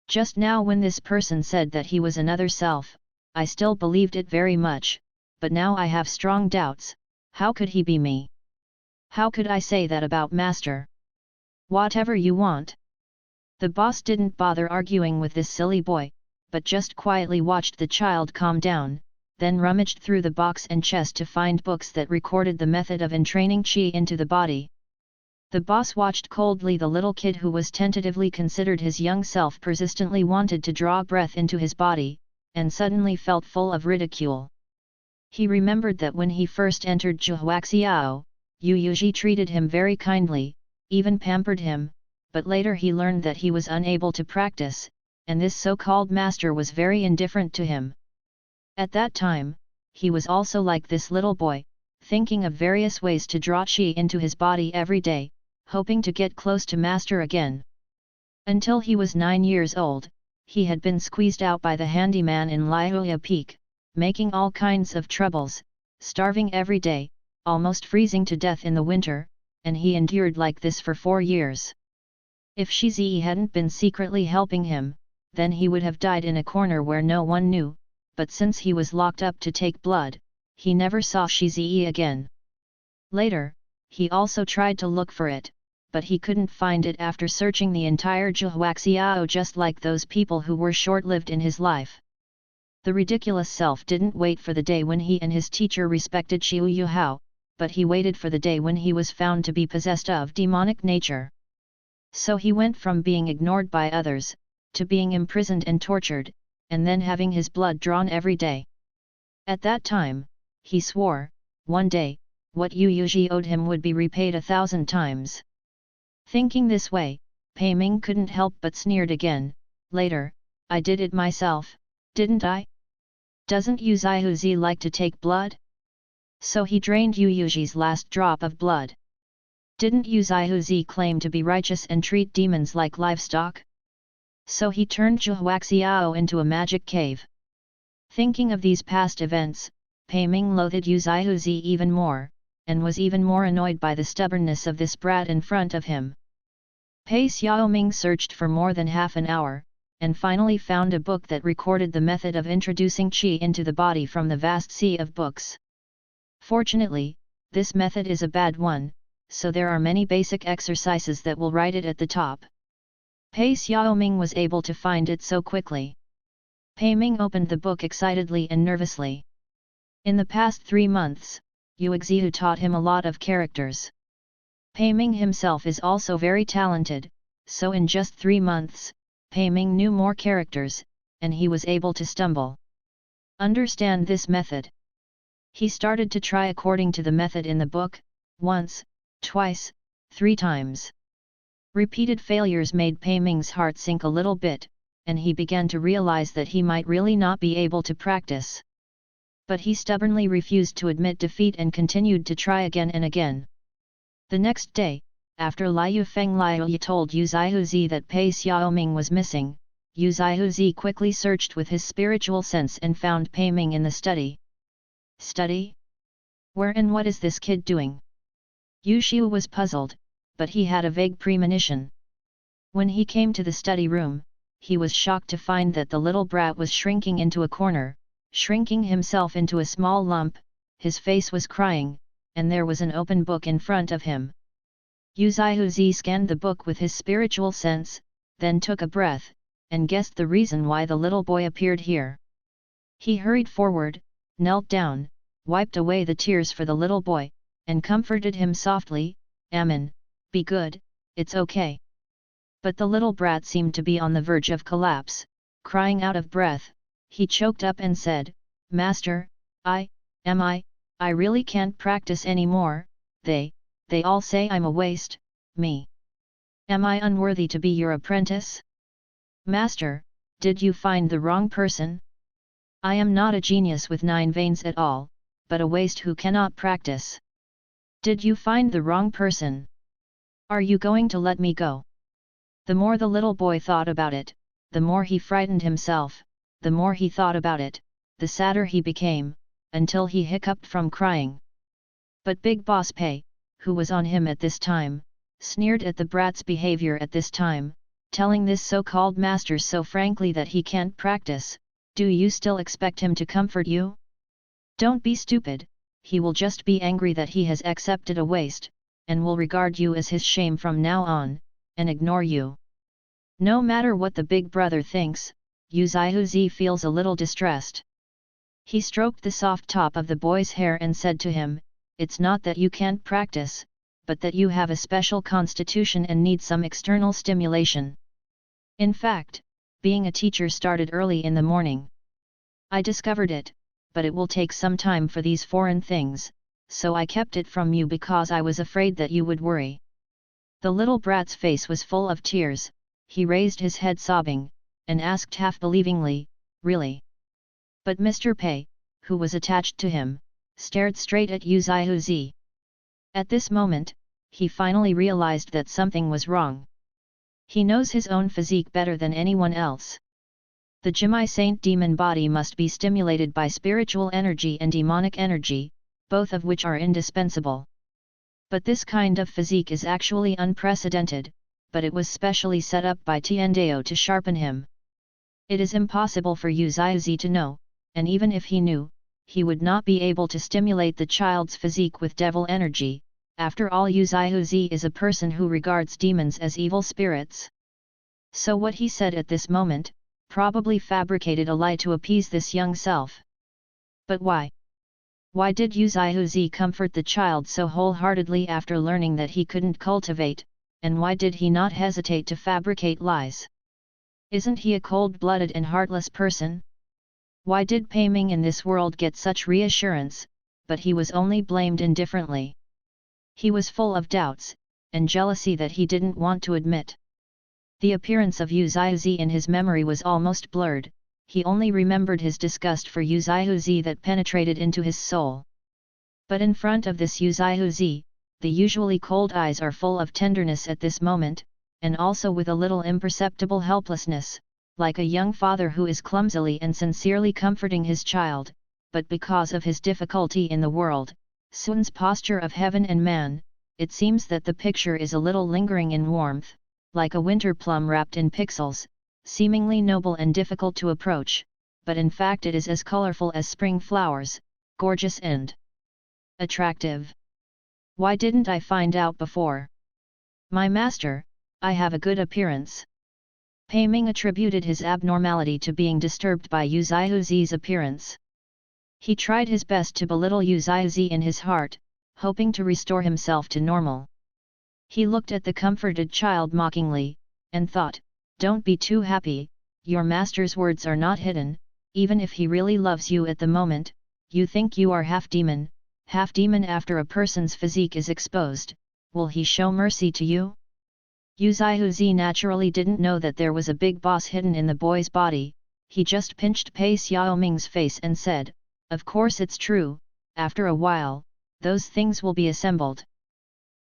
Just now when this person said that he was another self, I still believed it very much, but now I have strong doubts. How could he be me? How could I say that about master? Whatever you want. The boss didn't bother arguing with this silly boy, but just quietly watched the child calm down, then rummaged through the box and chest to find books that recorded the method of entraining qi into the body. The boss watched coldly the little kid who was tentatively considered his young self persistently wanted to draw breath into his body, and suddenly felt full of ridicule. He remembered that when he first entered Zhuhuaxiao, Yu Yuji treated him very kindly, even pampered him, but later he learned that he was unable to practice, and this so-called master was very indifferent to him. At that time, he was also like this little boy, thinking of various ways to draw qi into his body every day, hoping to get close to master again. Until he was 9 years old, he had been squeezed out by the handyman in Liuya Peak, making all kinds of troubles, starving every day, almost freezing to death in the winter, and he endured like this for 4 years. If Shizi hadn't been secretly helping him, then he would have died in a corner where no one knew, but since he was locked up to take blood, he never saw Shizi again. Later, he also tried to look for it, but he couldn't find it after searching the entire Zhuhuaxiao just like those people who were short-lived in his life. The ridiculous self didn't wait for the day when he and his teacher respected Xiu Yuhao, but he waited for the day when he was found to be possessed of demonic nature. So he went from being ignored by others, to being imprisoned and tortured, and then having his blood drawn every day. At that time, he swore, one day, what Yu Yuji owed him would be repaid 1,000 times. Thinking this way, Pei Ming couldn't help but sneered again. Later, I did it myself, didn't I? Doesn't Yu Zaihuzi like to take blood? So he drained Yu Yuji's last drop of blood. Didn't Yu Zaihuzi claim to be righteous and treat demons like livestock? So he turned Zhuhuaxiao into a magic cave. Thinking of these past events, Pei Ming loathed Yu Zaihuzi even more, and was even more annoyed by the stubbornness of this brat in front of him. Pei Xiaoming searched for more than half an hour, and finally found a book that recorded the method of introducing qi into the body from the vast sea of books. Fortunately, this method is a bad one, so there are many basic exercises that will write it at the top. Pei Xiaoming was able to find it so quickly. Pei Ming opened the book excitedly and nervously. In the past 3 months, Yu Xiu taught him a lot of characters. Pei Ming himself is also very talented, so in just 3 months, Pei Ming knew more characters, and he was able to understand this method. He started to try according to the method in the book, once, twice, 3 times. Repeated failures made Pei Ming's heart sink a little bit, and he began to realize that he might really not be able to practice. But he stubbornly refused to admit defeat and continued to try again and again. The next day, after Liu Feng Liu told Yu Zaihuzi that Pei Xiaoming was missing, Yu Zaihuzi quickly searched with his spiritual sense and found Pei Ming in the study. Study? Where and what is this kid doing? Yu Xiu was puzzled, but he had a vague premonition. When he came to the study room, he was shocked to find that the little brat was shrinking into a corner, shrinking himself into a small lump, his face was crying, and there was an open book in front of him. Yu Zaihuzi scanned the book with his spiritual sense, then took a breath, and guessed the reason why the little boy appeared here. He hurried forward, knelt down, wiped away the tears for the little boy, and comforted him softly, "Amin, be good, it's okay." But the little brat seemed to be on the verge of collapse, crying out of breath. He choked up and said, "Master, I really can't practice anymore, they all say I'm a waste, me. Am I unworthy to be your apprentice? Master, did you find the wrong person? I am not a genius with 9 veins at all, but a waste who cannot practice. Did you find the wrong person? Are you going to let me go?" The more the little boy thought about it, the more he frightened himself, the more he thought about it, the sadder he became, until he hiccuped from crying. But Big Boss Pei, who was on him at this time, sneered at the brat's behavior at this time, telling this so-called master so frankly that he can't practice. Do you still expect him to comfort you? Don't be stupid, he will just be angry that he has accepted a waste, and will regard you as his shame from now on, and ignore you. No matter what the big brother thinks, Yu Zihuzi feels a little distressed. He stroked the soft top of the boy's hair and said to him, "It's not that you can't practice, but that you have a special constitution and need some external stimulation. In fact, being a teacher started early in the morning. I discovered it, but it will take some time for these foreign things, so I kept it from you because I was afraid that you would worry." The little brat's face was full of tears. He raised his head sobbing, and asked half-believingly, "Really?" But Mr. Pei, who was attached to him, stared straight at Yu Zihuzi. At this moment, he finally realized that something was wrong. He knows his own physique better than anyone else. The Jimai Saint demon body must be stimulated by spiritual energy and demonic energy, both of which are indispensable. But this kind of physique is actually unprecedented, but it was specially set up by Tiandao to sharpen him. It is impossible for Yu Zihuzi to know, and even if he knew, he would not be able to stimulate the child's physique with devil energy. After all, Yu Zihuzi is a person who regards demons as evil spirits. So what he said at this moment, probably fabricated a lie to appease this young self. But why? Why did Yu Zihuzi comfort the child so wholeheartedly after learning that he couldn't cultivate, and why did he not hesitate to fabricate lies? Isn't he a cold-blooded and heartless person? Why did Pei Ming in this world get such reassurance, but he was only blamed indifferently? He was full of doubts, and jealousy that he didn't want to admit. The appearance of Yu Zihuzi in his memory was almost blurred. He only remembered his disgust for Yu Zihuzi that penetrated into his soul. But in front of this Yu Zihuzi, the usually cold eyes are full of tenderness at this moment, and also with a little imperceptible helplessness, like a young father who is clumsily and sincerely comforting his child, but because of his difficulty in the world, Sun's posture of heaven and man, it seems that the picture is a little lingering in warmth, like a winter plum wrapped in pixels, seemingly noble and difficult to approach, but in fact it is as colorful as spring flowers, gorgeous and attractive. Why didn't I find out before? My master, I have a good appearance. Pei Ming attributed his abnormality to being disturbed by Yu Zihuzi's appearance. He tried his best to belittle Yu Zihuzi in his heart, hoping to restore himself to normal. He looked at the comforted child mockingly, and thought, "Don't be too happy, your master's words are not hidden, even if he really loves you at the moment, you think you are half demon after a person's physique is exposed, will he show mercy to you?" Yu Zihuzi naturally didn't know that there was a big boss hidden in the boy's body. He just pinched Pei Xiaoming's face and said, "Of course it's true, after a while, those things will be assembled.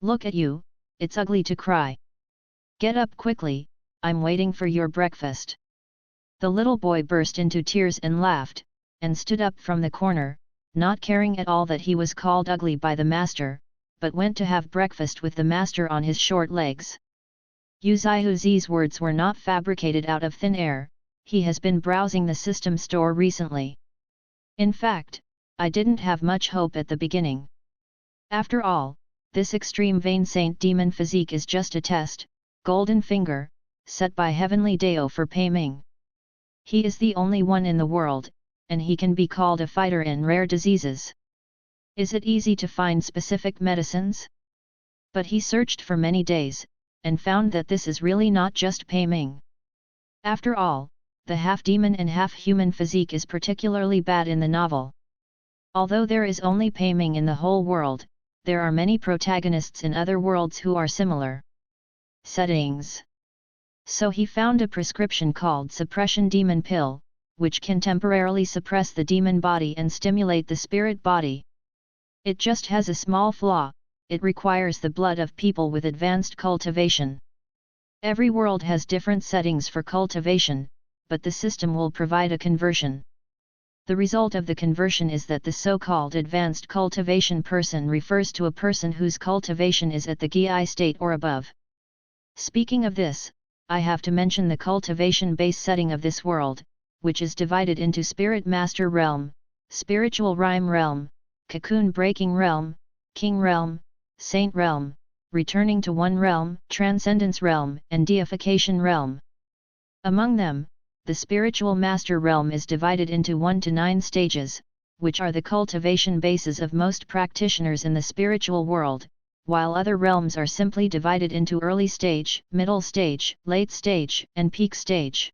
Look at you, it's ugly to cry. Get up quickly, I'm waiting for your breakfast." The little boy burst into tears and laughed, and stood up from the corner, not caring at all that he was called ugly by the master, but went to have breakfast with the master on his short legs. Yu Zihuzi's words were not fabricated out of thin air. He has been browsing the system store recently. In fact, I didn't have much hope at the beginning. After all, this extreme vain saint demon physique is just a test, golden finger, set by Heavenly Dao for Pei Ming. He is the only one in the world, and he can be called a fighter in rare diseases. Is it easy to find specific medicines? But he searched for many days, and found that this is really not just Pei Ming. After all, the half-demon and half-human physique is particularly bad in the novel. Although there is only Pei Ming in the whole world, there are many protagonists in other worlds who are similar. Settings. So he found a prescription called Suppression Demon Pill, which can temporarily suppress the demon body and stimulate the spirit body. It just has a small flaw. It requires the blood of people with advanced cultivation. Every world has different settings for cultivation, but the system will provide a conversion. The result of the conversion is that the so-called advanced cultivation person refers to a person whose cultivation is at the Gi state or above. Speaking of this, I have to mention the cultivation base setting of this world, which is divided into Spirit Master Realm, Spiritual Rhyme Realm, Cocoon Breaking Realm, King Realm, Saint Realm, Returning to One Realm, Transcendence Realm, and Deification Realm. Among them, the Spiritual Master Realm is divided into 1 to 9 stages, which are the cultivation bases of most practitioners in the spiritual world, while other realms are simply divided into early stage, middle stage, late stage, and peak stage.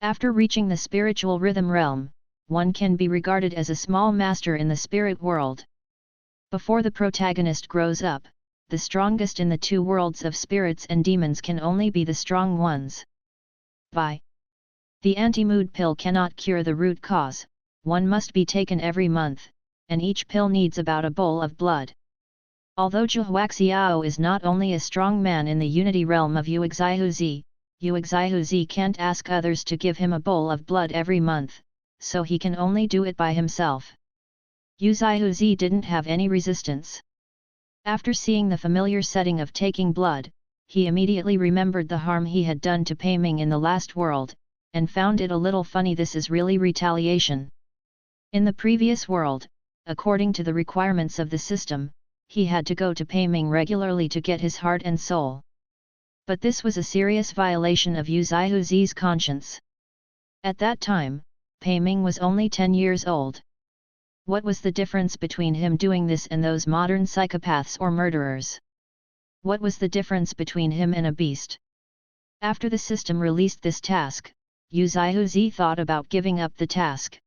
After reaching the spiritual rhythm realm, one can be regarded as a small master in the spirit world. Before the protagonist grows up, the strongest in the two worlds of spirits and demons can only be the strong ones. The anti-mood pill cannot cure the root cause, one must be taken every month, and each pill needs about a bowl of blood. Although Zhuaxiao is not only a strong man in the unity realm of Yuexihuzi can't ask others to give him a bowl of blood every month, so he can only do it by himself. Yuexihuzi didn't have any resistance. After seeing the familiar setting of taking blood, he immediately remembered the harm he had done to Pei Ming in the last world, and found it a little funny. This is really retaliation. In the previous world, according to the requirements of the system, he had to go to Pei Ming regularly to get his heart and soul. But this was a serious violation of Yuexihuzi's conscience. At that time, Pei Ming was only 10 years old. What was the difference between him doing this and those modern psychopaths or murderers? What was the difference between him and a beast? After the system released this task, Yuexihuzi thought about giving up the task.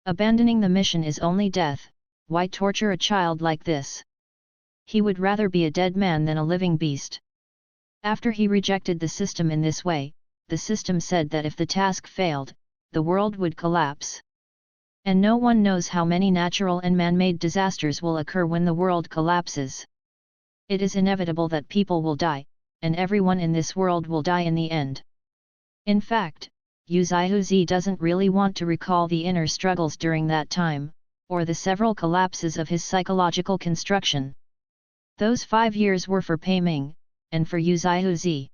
Abandoning the mission is only death, why torture a child like this? He would rather be a dead man than a living beast. After he rejected the system in this way, the system said that if the task failed, the world would collapse. And no one knows how many natural and man-made disasters will occur when the world collapses. It is inevitable that people will die, and everyone in this world will die in the end. In fact, Yuexihuzi doesn't really want to recall the inner struggles during that time, or the several collapses of his psychological construction. Those 5 years were for Pei Ming, and for Yuexihuzi.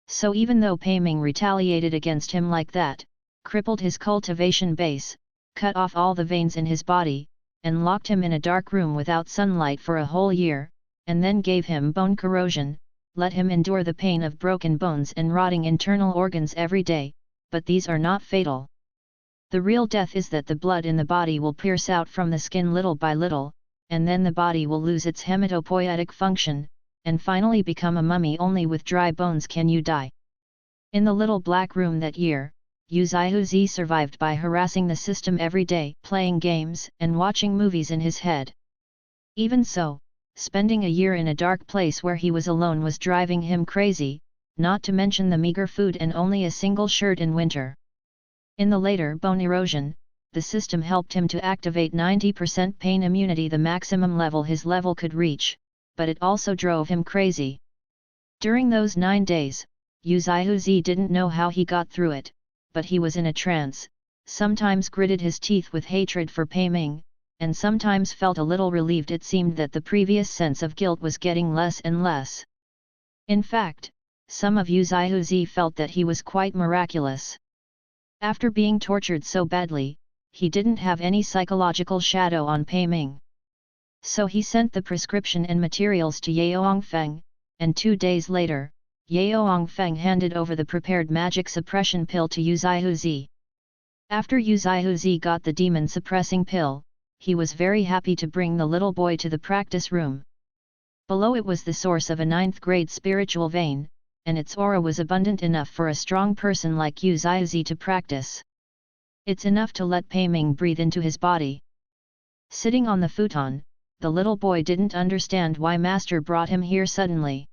So even though Pei Ming retaliated against him like that, crippled his cultivation base, cut off all the veins in his body, and locked him in a dark room without sunlight for a whole year, and then gave him bone corrosion, let him endure the pain of broken bones and rotting internal organs every day, but these are not fatal. The real death is that the blood in the body will pierce out from the skin little by little, and then the body will lose its hematopoietic function, and finally become a mummy. Only with dry bones can you die. In the little black room that year, Yuexihuzi survived by harassing the system every day, playing games and watching movies in his head. Even so, spending a year in a dark place where he was alone was driving him crazy, not to mention the meager food and only a single shirt in winter. In the later bone erosion, the system helped him to activate 90% pain immunity, the maximum level his level could reach, but it also drove him crazy. During those 9 days, Yuexihuzi didn't know how he got through it, but he was in a trance, sometimes gritted his teeth with hatred for Pei Ming, and sometimes felt a little relieved. It seemed that the previous sense of guilt was getting less and less. In fact, some of Yuexihuzi felt that he was quite miraculous. After being tortured so badly, he didn't have any psychological shadow on Pei Ming. So he sent the prescription and materials to Yaoangfeng, and 2 days later, Yaoangfeng handed over the prepared magic suppression pill to Yuexihuzi. After Yuexihuzi got the demon-suppressing pill, he was very happy to bring the little boy to the practice room. Below it was the source of a 9th-grade spiritual vein, and its aura was abundant enough for a strong person like Yuexihuzi to practice. It's enough to let Pei Ming breathe into his body. Sitting on the futon, the little boy didn't understand why Master brought him here suddenly.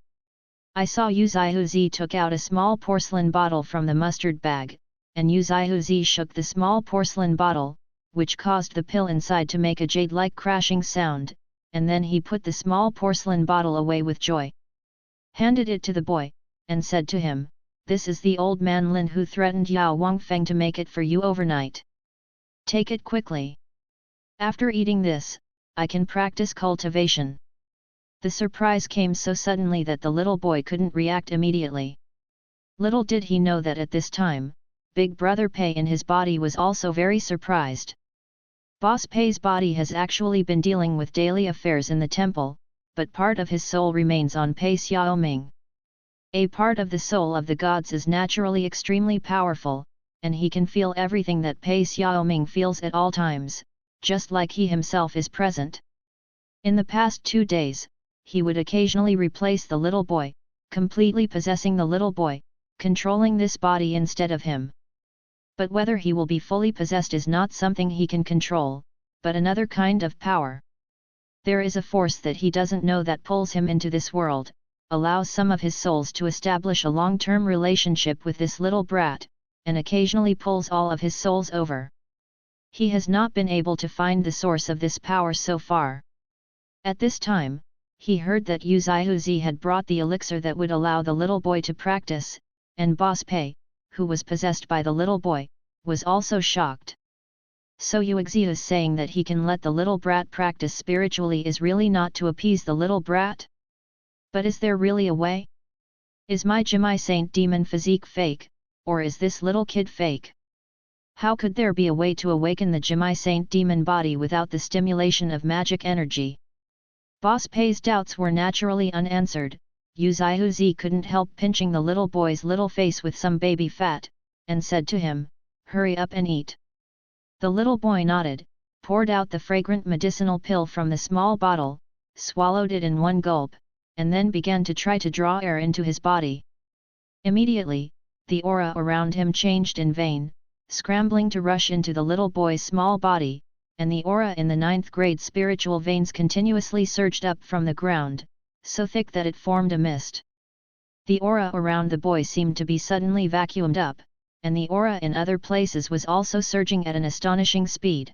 I saw Yuexihuzi took out a small porcelain bottle from the mustard bag, and Yuexihuzi shook the small porcelain bottle, which caused the pill inside to make a jade-like crashing sound, and then he put the small porcelain bottle away with joy. Handed it to the boy, and said to him, "This is the old man Lin who threatened Yaoangfeng to make it for you overnight. Take it quickly. After eating this, I can practice cultivation. The surprise came so suddenly that the little boy couldn't react immediately. Little did he know that at this time, Big Brother Pei in his body was also very surprised. Boss Pei's body has actually been dealing with daily affairs in the temple, but part of his soul remains on Pei Xiaoming. A part of the soul of the gods is naturally extremely powerful, and he can feel everything that Pei Xiaoming feels at all times, just like he himself is present. In the past 2 days, he would occasionally replace the little boy, completely possessing the little boy, controlling this body instead of him. But whether he will be fully possessed is not something he can control, but another kind of power. There is a force that he doesn't know that pulls him into this world, allows some of his souls to establish a long-term relationship with this little brat, and occasionally pulls all of his souls over. He has not been able to find the source of this power so far. At this time, he heard that Yu Zihuzi had brought the elixir that would allow the little boy to practice, and Boss Pei, who was possessed by the little boy, was also shocked. So Yu Xiu's saying that he can let the little brat practice spiritually is really not to appease the little brat? But is there really a way? Is my Jimai Saint demon physique fake, or is this little kid fake? How could there be a way to awaken the Jimai Saint demon body without the stimulation of magic energy? Boss Pei's doubts were naturally unanswered. Yu Zihuzi couldn't help pinching the little boy's little face with some baby fat, and said to him, "Hurry up and eat." The little boy nodded, poured out the fragrant medicinal pill from the small bottle, swallowed it in one gulp, and then began to try to draw air into his body. Immediately, the aura around him changed in vain, scrambling to rush into the little boy's small body, and the aura in the 9th grade spiritual veins continuously surged up from the ground, so thick that it formed a mist. The aura around the boy seemed to be suddenly vacuumed up, and the aura in other places was also surging at an astonishing speed.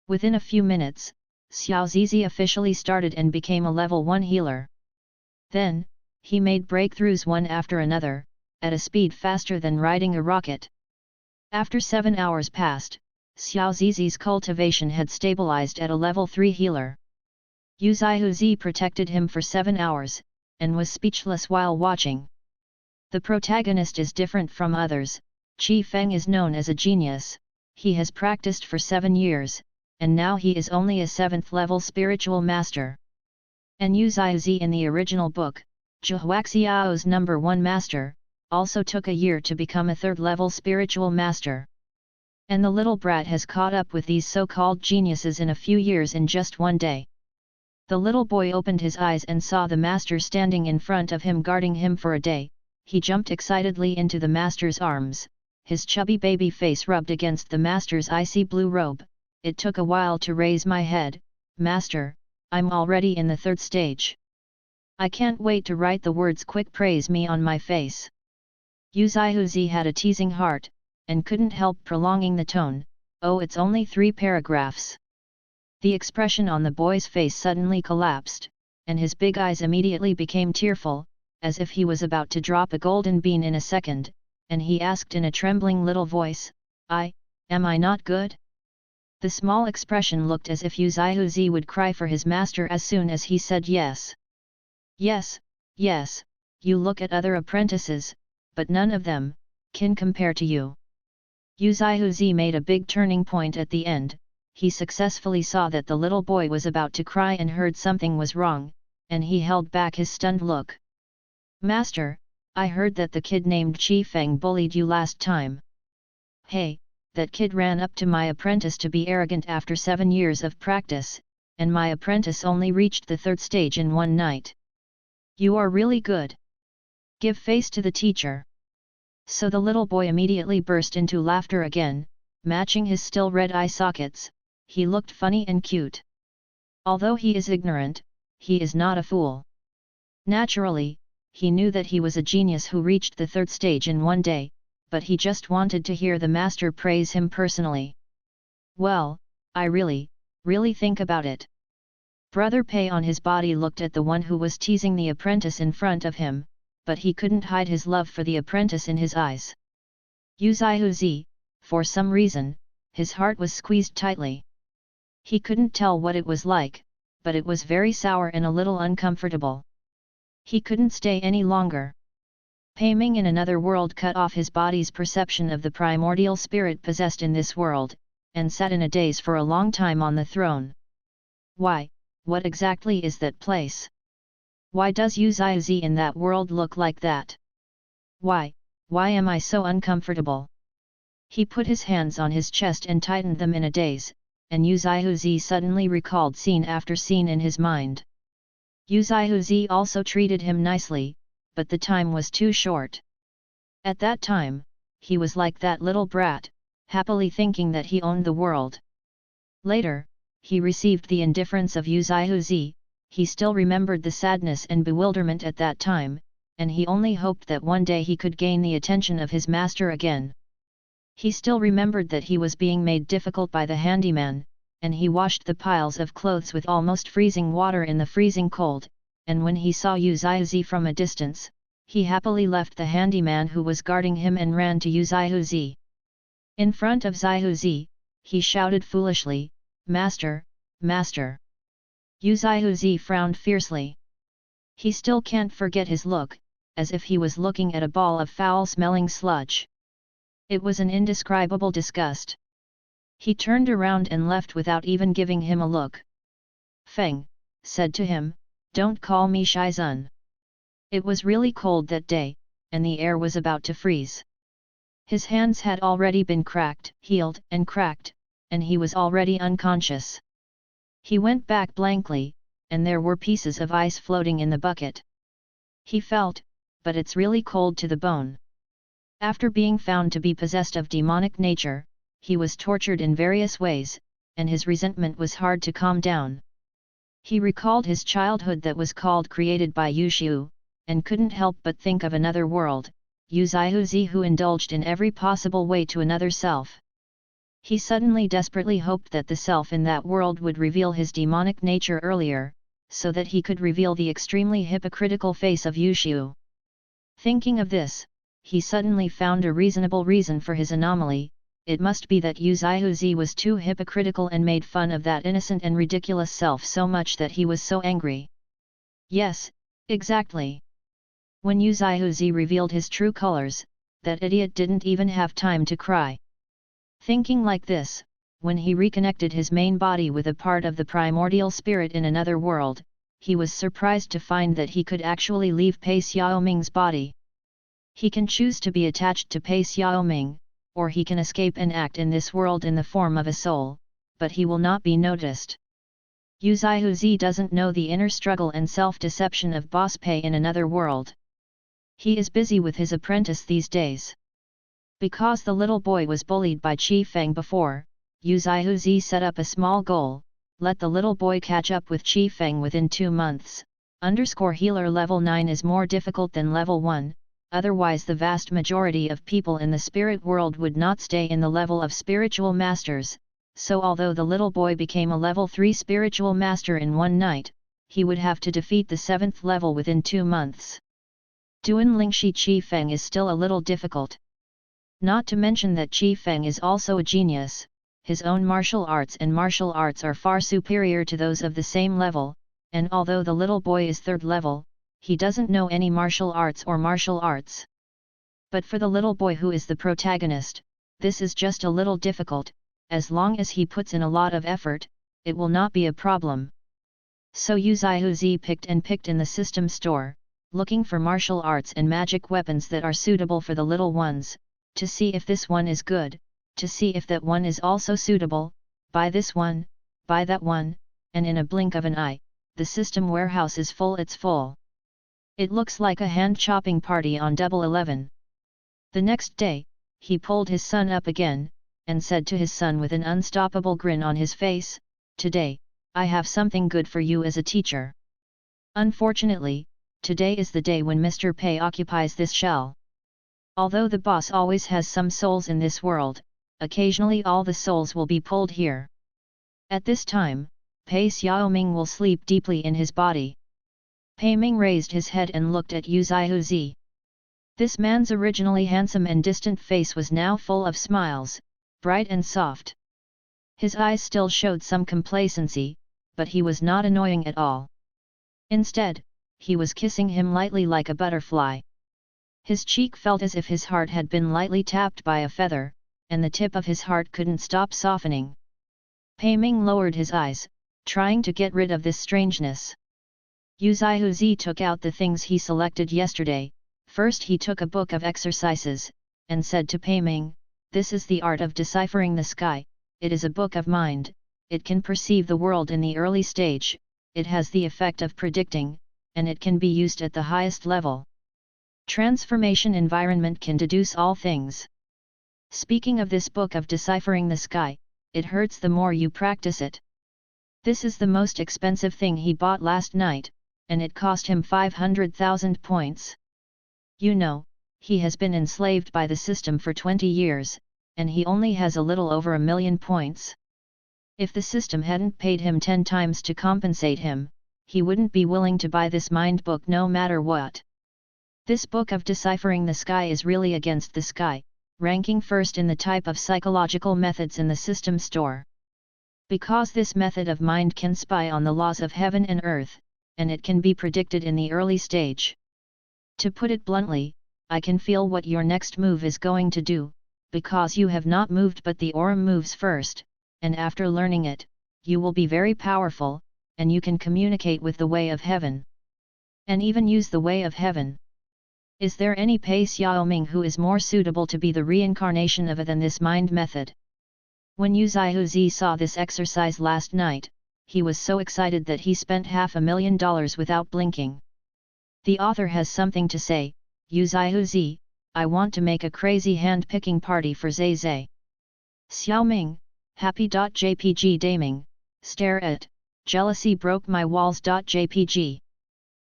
Within a few minutes, Xiao Zizi officially started and became a level 1 healer. Then, he made breakthroughs one after another, at a speed faster than riding a rocket. After 7 hours passed, Xiao Zizi's cultivation had stabilized at a level 3 healer. Yu Zihuzi protected him for 7 hours, and was speechless while watching. The protagonist is different from others. Qi Feng is known as a genius. He has practiced for 7 years, and now he is only a 7th level spiritual master. And Yu Zihuzi in the original book, Zhuhuaxiao's number 1 master, also took a year to become a 3rd level spiritual master. And the little brat has caught up with these so-called geniuses in a few years in just 1 day. The little boy opened his eyes and saw the master standing in front of him guarding him for a day. He jumped excitedly into the master's arms, his chubby baby face rubbed against the master's icy blue robe. "It took a while to raise my head, master, I'm already in the 3rd stage. I can't wait to write the words 'quick praise me' on my face." Yu Zihuzi had a teasing heart, and couldn't help prolonging the tone, "Oh, it's only 3 paragraphs." The expression on the boy's face suddenly collapsed, and his big eyes immediately became tearful, as if he was about to drop a golden bean in a second, and he asked in a trembling little voice, Am I not good?" The small expression looked as if Yu Zihuzi would cry for his master as soon as he said yes. "Yes, yes, you look at other apprentices, but none of them can compare to you." Yu Zihuzi made a big turning point at the end. He successfully saw that the little boy was about to cry and heard something was wrong, and he held back his stunned look. "Master, I heard that the kid named Qi Feng bullied you last time." "Hey, that kid ran up to my apprentice to be arrogant after 7 years of practice, and my apprentice only reached the 3rd stage in 1 night. You are really good. Give face to the teacher." So the little boy immediately burst into laughter again, matching his still red eye sockets. He looked funny and cute. Although he is ignorant, he is not a fool. Naturally, he knew that he was a genius who reached the 3rd stage in 1 day, but he just wanted to hear the master praise him personally. "Well, I really think about it." Brother Pei on his body looked at the one who was teasing the apprentice in front of him, but he couldn't hide his love for the apprentice in his eyes. Yu Zihuzi, for some reason, his heart was squeezed tightly. He couldn't tell what it was like, but it was very sour and a little uncomfortable. He couldn't stay any longer. Pei Ming in another world cut off his body's perception of the primordial spirit possessed in this world, and sat in a daze for a long time on the throne. Why, what exactly is that place? Why does Yu Zi in that world look like that? Why am I so uncomfortable? He put his hands on his chest and tightened them in a daze, and Yu Zi suddenly recalled scene after scene in his mind. Yu Zi also treated him nicely, but the time was too short. At that time, he was like that little brat, happily thinking that he owned the world. Later, he received the indifference of Yu Zi, he still remembered the sadness and bewilderment at that time, and he only hoped that one day he could gain the attention of his master again. He still remembered that he was being made difficult by the handyman, and he washed the piles of clothes with almost freezing water in the freezing cold, and when he saw Yu Zi from a distance, he happily left the handyman who was guarding him and ran to Yu Zi. In front of Zi, he shouted foolishly, "Master, Master!" Yu Zi frowned fiercely. He still can't forget his look, as if he was looking at a ball of foul-smelling sludge. It was an indescribable disgust. He turned around and left without even giving him a look. Feng said to him, "Don't call me Shizun." It was really cold that day, and the air was about to freeze. His hands had already been cracked, healed, and he was already unconscious. He went back blankly, and there were pieces of ice floating in the bucket. He felt, but it's really cold to the bone. After being found to be possessed of demonic nature, he was tortured in various ways, and his resentment was hard to calm down. He recalled his childhood that was called created by Yushu, and couldn't help but think of another world, Yu Zi who indulged in every possible way to another self. He suddenly desperately hoped that the self in that world would reveal his demonic nature earlier, so that he could reveal the extremely hypocritical face of Yushu. Thinking of this, he suddenly found a reasonable reason for his anomaly. It must be that Yu Zi was too hypocritical and made fun of that innocent and ridiculous self so much that he was so angry. Yes, exactly. When Yu Zi revealed his true colors, that idiot didn't even have time to cry. Thinking like this, when he reconnected his main body with a part of the primordial spirit in another world, he was surprised to find that he could actually leave Pei Xiaoming's body. He can choose to be attached to Pei Xiaoming, or he can escape and act in this world in the form of a soul, but he will not be noticed. Yu Zi doesn't know the inner struggle and self-deception of Boss Pei in another world. He is busy with his apprentice these days. Because the little boy was bullied by Qi Feng before, Yu Zi set up a small goal: let the little boy catch up with Qi Feng within 2 months. Healer level 9 is more difficult than level 1, otherwise the vast majority of people in the spirit world would not stay in the level of spiritual masters, so although the little boy became a level 3 spiritual master in one night, he would have to defeat the 7th level within 2 months. Duan Lingxi Qi Feng is still a little difficult. Not to mention that Qi Feng is also a genius, his own martial arts are far superior to those of the same level, and although the little boy is 3rd level, he doesn't know any martial arts. But for the little boy who is the protagonist, this is just a little difficult. As long as he puts in a lot of effort, it will not be a problem. So Yu Zi picked in the system store, looking for martial arts and magic weapons that are suitable for the little ones, to see if this one is good, to see if that one is also suitable, buy this one, buy that one, and in a blink of an eye, the system warehouse is full. It's full. It looks like a hand-chopping party on Double 11. The next day, he pulled his son up again, and said to his son with an unstoppable grin on his face, "Today, I have something good for you as a teacher." Unfortunately, today is the day when Mr. Pei occupies this shell. Although the boss always has some souls in this world, occasionally all the souls will be pulled here. At this time, Pei Xiaoming will sleep deeply in his body. Pei Ming raised his head and looked at Yu Zi. This man's originally handsome and distant face was now full of smiles, bright and soft. His eyes still showed some complacency, but he was not annoying at all. Instead, he was kissing him lightly like a butterfly. His cheek felt as if his heart had been lightly tapped by a feather, and the tip of his heart couldn't stop softening. Pei Ming lowered his eyes, trying to get rid of this strangeness. Yu Zaihuzi took out the things he selected yesterday. First he took a book of exercises, and said to Pei Ming, "This is the art of deciphering the sky, it is a book of mind, it can perceive the world in the early stage, it has the effect of predicting, and it can be used at the highest level. Transformation environment can deduce all things. Speaking of this book of deciphering the sky, it hurts the more you practice it." This is the most expensive thing he bought last night, and it cost him 500,000 points. You know, he has been enslaved by the system for 20 years, and he only has a little over 1,000,000 points. If the system hadn't paid him 10 times to compensate him, he wouldn't be willing to buy this mind book no matter what. This book of deciphering the sky is really against the sky, ranking first in the type of psychological methods in the system store. Because this method of mind can spy on the laws of heaven and earth, and it can be predicted in the early stage. To put it bluntly, I can feel what your next move is going to do, because you have not moved but the Aurum moves first, and after learning it, you will be very powerful, and you can communicate with the way of heaven. And even use the way of heaven. Is there any Pei Xiaoming who is more suitable to be the reincarnation of it than this mind method? When Yu Zaihuzi saw this exercise last night, he was so excited that he spent $500,000 without blinking. The author has something to say, Yu Zaihuzi, I want to make a crazy hand-picking party for Zai Zai. Xiaoming, happy.jpg daming, stare at, jealousy broke my walls.jpg.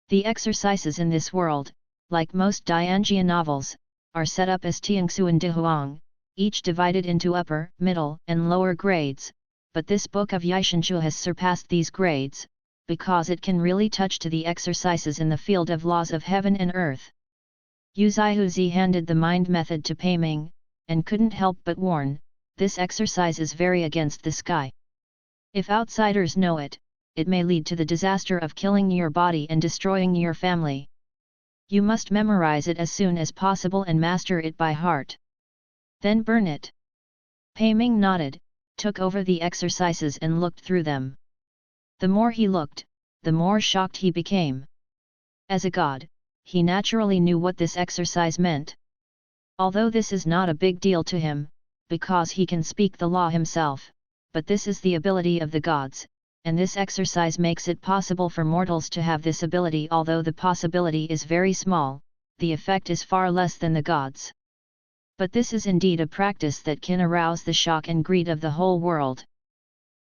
The exercises in this world, like most Dianjia novels, are set up as Tiangsu and Dihuang, each divided into upper, middle, and lower grades, but this book of Yaishanchu has surpassed these grades, because it can really touch to the exercises in the field of laws of heaven and earth. Yu Zaihuzi handed the mind method to Pei Ming, and couldn't help but warn, this exercise is very against the sky. If outsiders know it, it may lead to the disaster of killing your body and destroying your family. You must memorize it as soon as possible and master it by heart. Then burn it. Pei Ming nodded, took over the exercises and looked through them. The more he looked, the more shocked he became. As a god, he naturally knew what this exercise meant. Although this is not a big deal to him, because he can speak the law himself, but this is the ability of the gods, and this exercise makes it possible for mortals to have this ability. Although the possibility is very small, the effect is far less than the gods. But this is indeed a practice that can arouse the shock and greed of the whole world.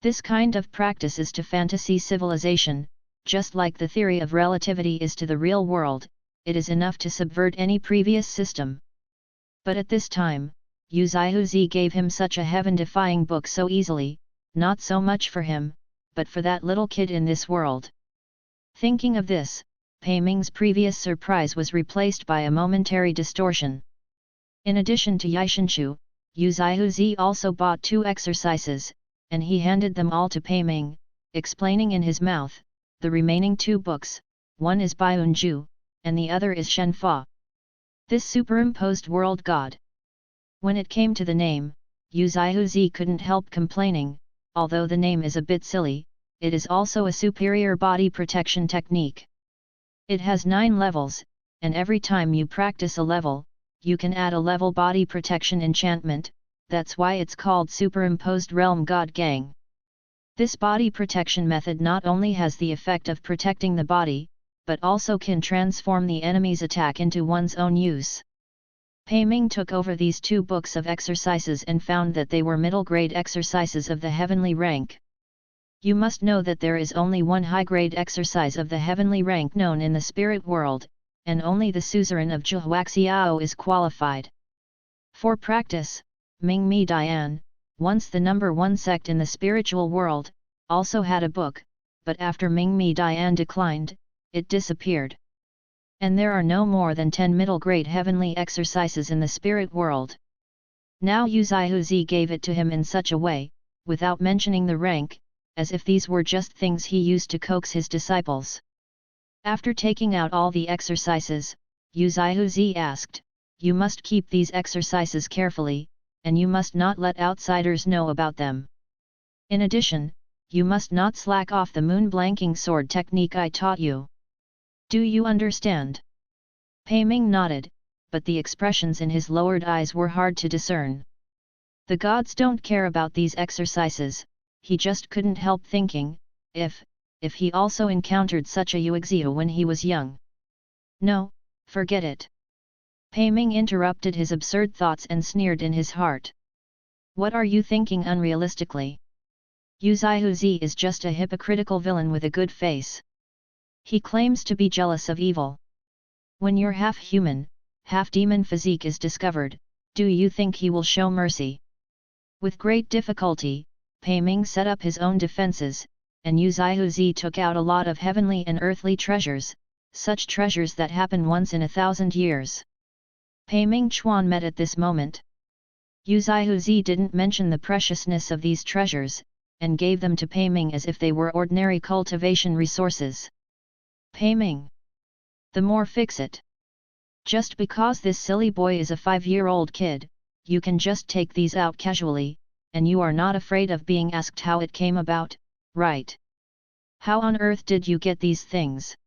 This kind of practice is to fantasy civilization, just like the theory of relativity is to the real world, it is enough to subvert any previous system. But at this time, Yu Zaihuzi gave him such a heaven-defying book so easily, not so much for him, but for that little kid in this world. Thinking of this, Pei Ming's previous surprise was replaced by a momentary distortion. In addition to Yaishanchu, Yu Zaihuzi also bought 2 exercises, and he handed them all to Pei Ming, explaining in his mouth, the remaining 2 books, one is Baiunju, and the other is Shenfa. This superimposed world god. When it came to the name, Yu Zaihuzi couldn't help complaining, although the name is a bit silly, it is also a superior body protection technique. It has 9 levels, and every time you practice a level, you can add a level body protection enchantment, that's why it's called Superimposed Realm God Gang. This body protection method not only has the effect of protecting the body, but also can transform the enemy's attack into one's own use. Pei Ming took over these 2 books of exercises and found that they were middle-grade exercises of the heavenly rank. You must know that there is only one high-grade exercise of the heavenly rank known in the spirit world, and only the suzerain of Zhuhuaxiao is qualified. For practice, Ming Mi Dian, once the number 1 sect in the spiritual world, also had a book, but after Ming Mi Dian declined, it disappeared. And there are no more than 10 middle-grade heavenly exercises in the spirit world. Now Yu Zaihuzi gave it to him in such a way, without mentioning the rank, as if these were just things he used to coax his disciples. After taking out all the exercises, Yu Zaihuzi asked, "You must keep these exercises carefully, and you must not let outsiders know about them. In addition, you must not slack off the moon-blanking sword technique I taught you. Do you understand?" Pei Ming nodded, but the expressions in his lowered eyes were hard to discern. The gods don't care about these exercises, he just couldn't help thinking, if he also encountered such a Yuexia when he was young. No, forget it. Pei Ming interrupted his absurd thoughts and sneered in his heart. What are you thinking unrealistically? Yu Zaihuzi is just a hypocritical villain with a good face. He claims to be jealous of evil. When your half-human, half-demon physique is discovered, do you think he will show mercy? With great difficulty, Pei Ming set up his own defenses, and Yu Zaihuzi took out a lot of heavenly and earthly treasures, such treasures that happen once in 1,000 years. Pei Ming Chuan met at this moment. Yu Zaihuzi didn't mention the preciousness of these treasures, and gave them to Pei Ming as if they were ordinary cultivation resources. Pei Ming. The more fix it. Just because this silly boy is a 5-year-old kid, you can just take these out casually, and you are not afraid of being asked how it came about, right? How on earth did you get these things?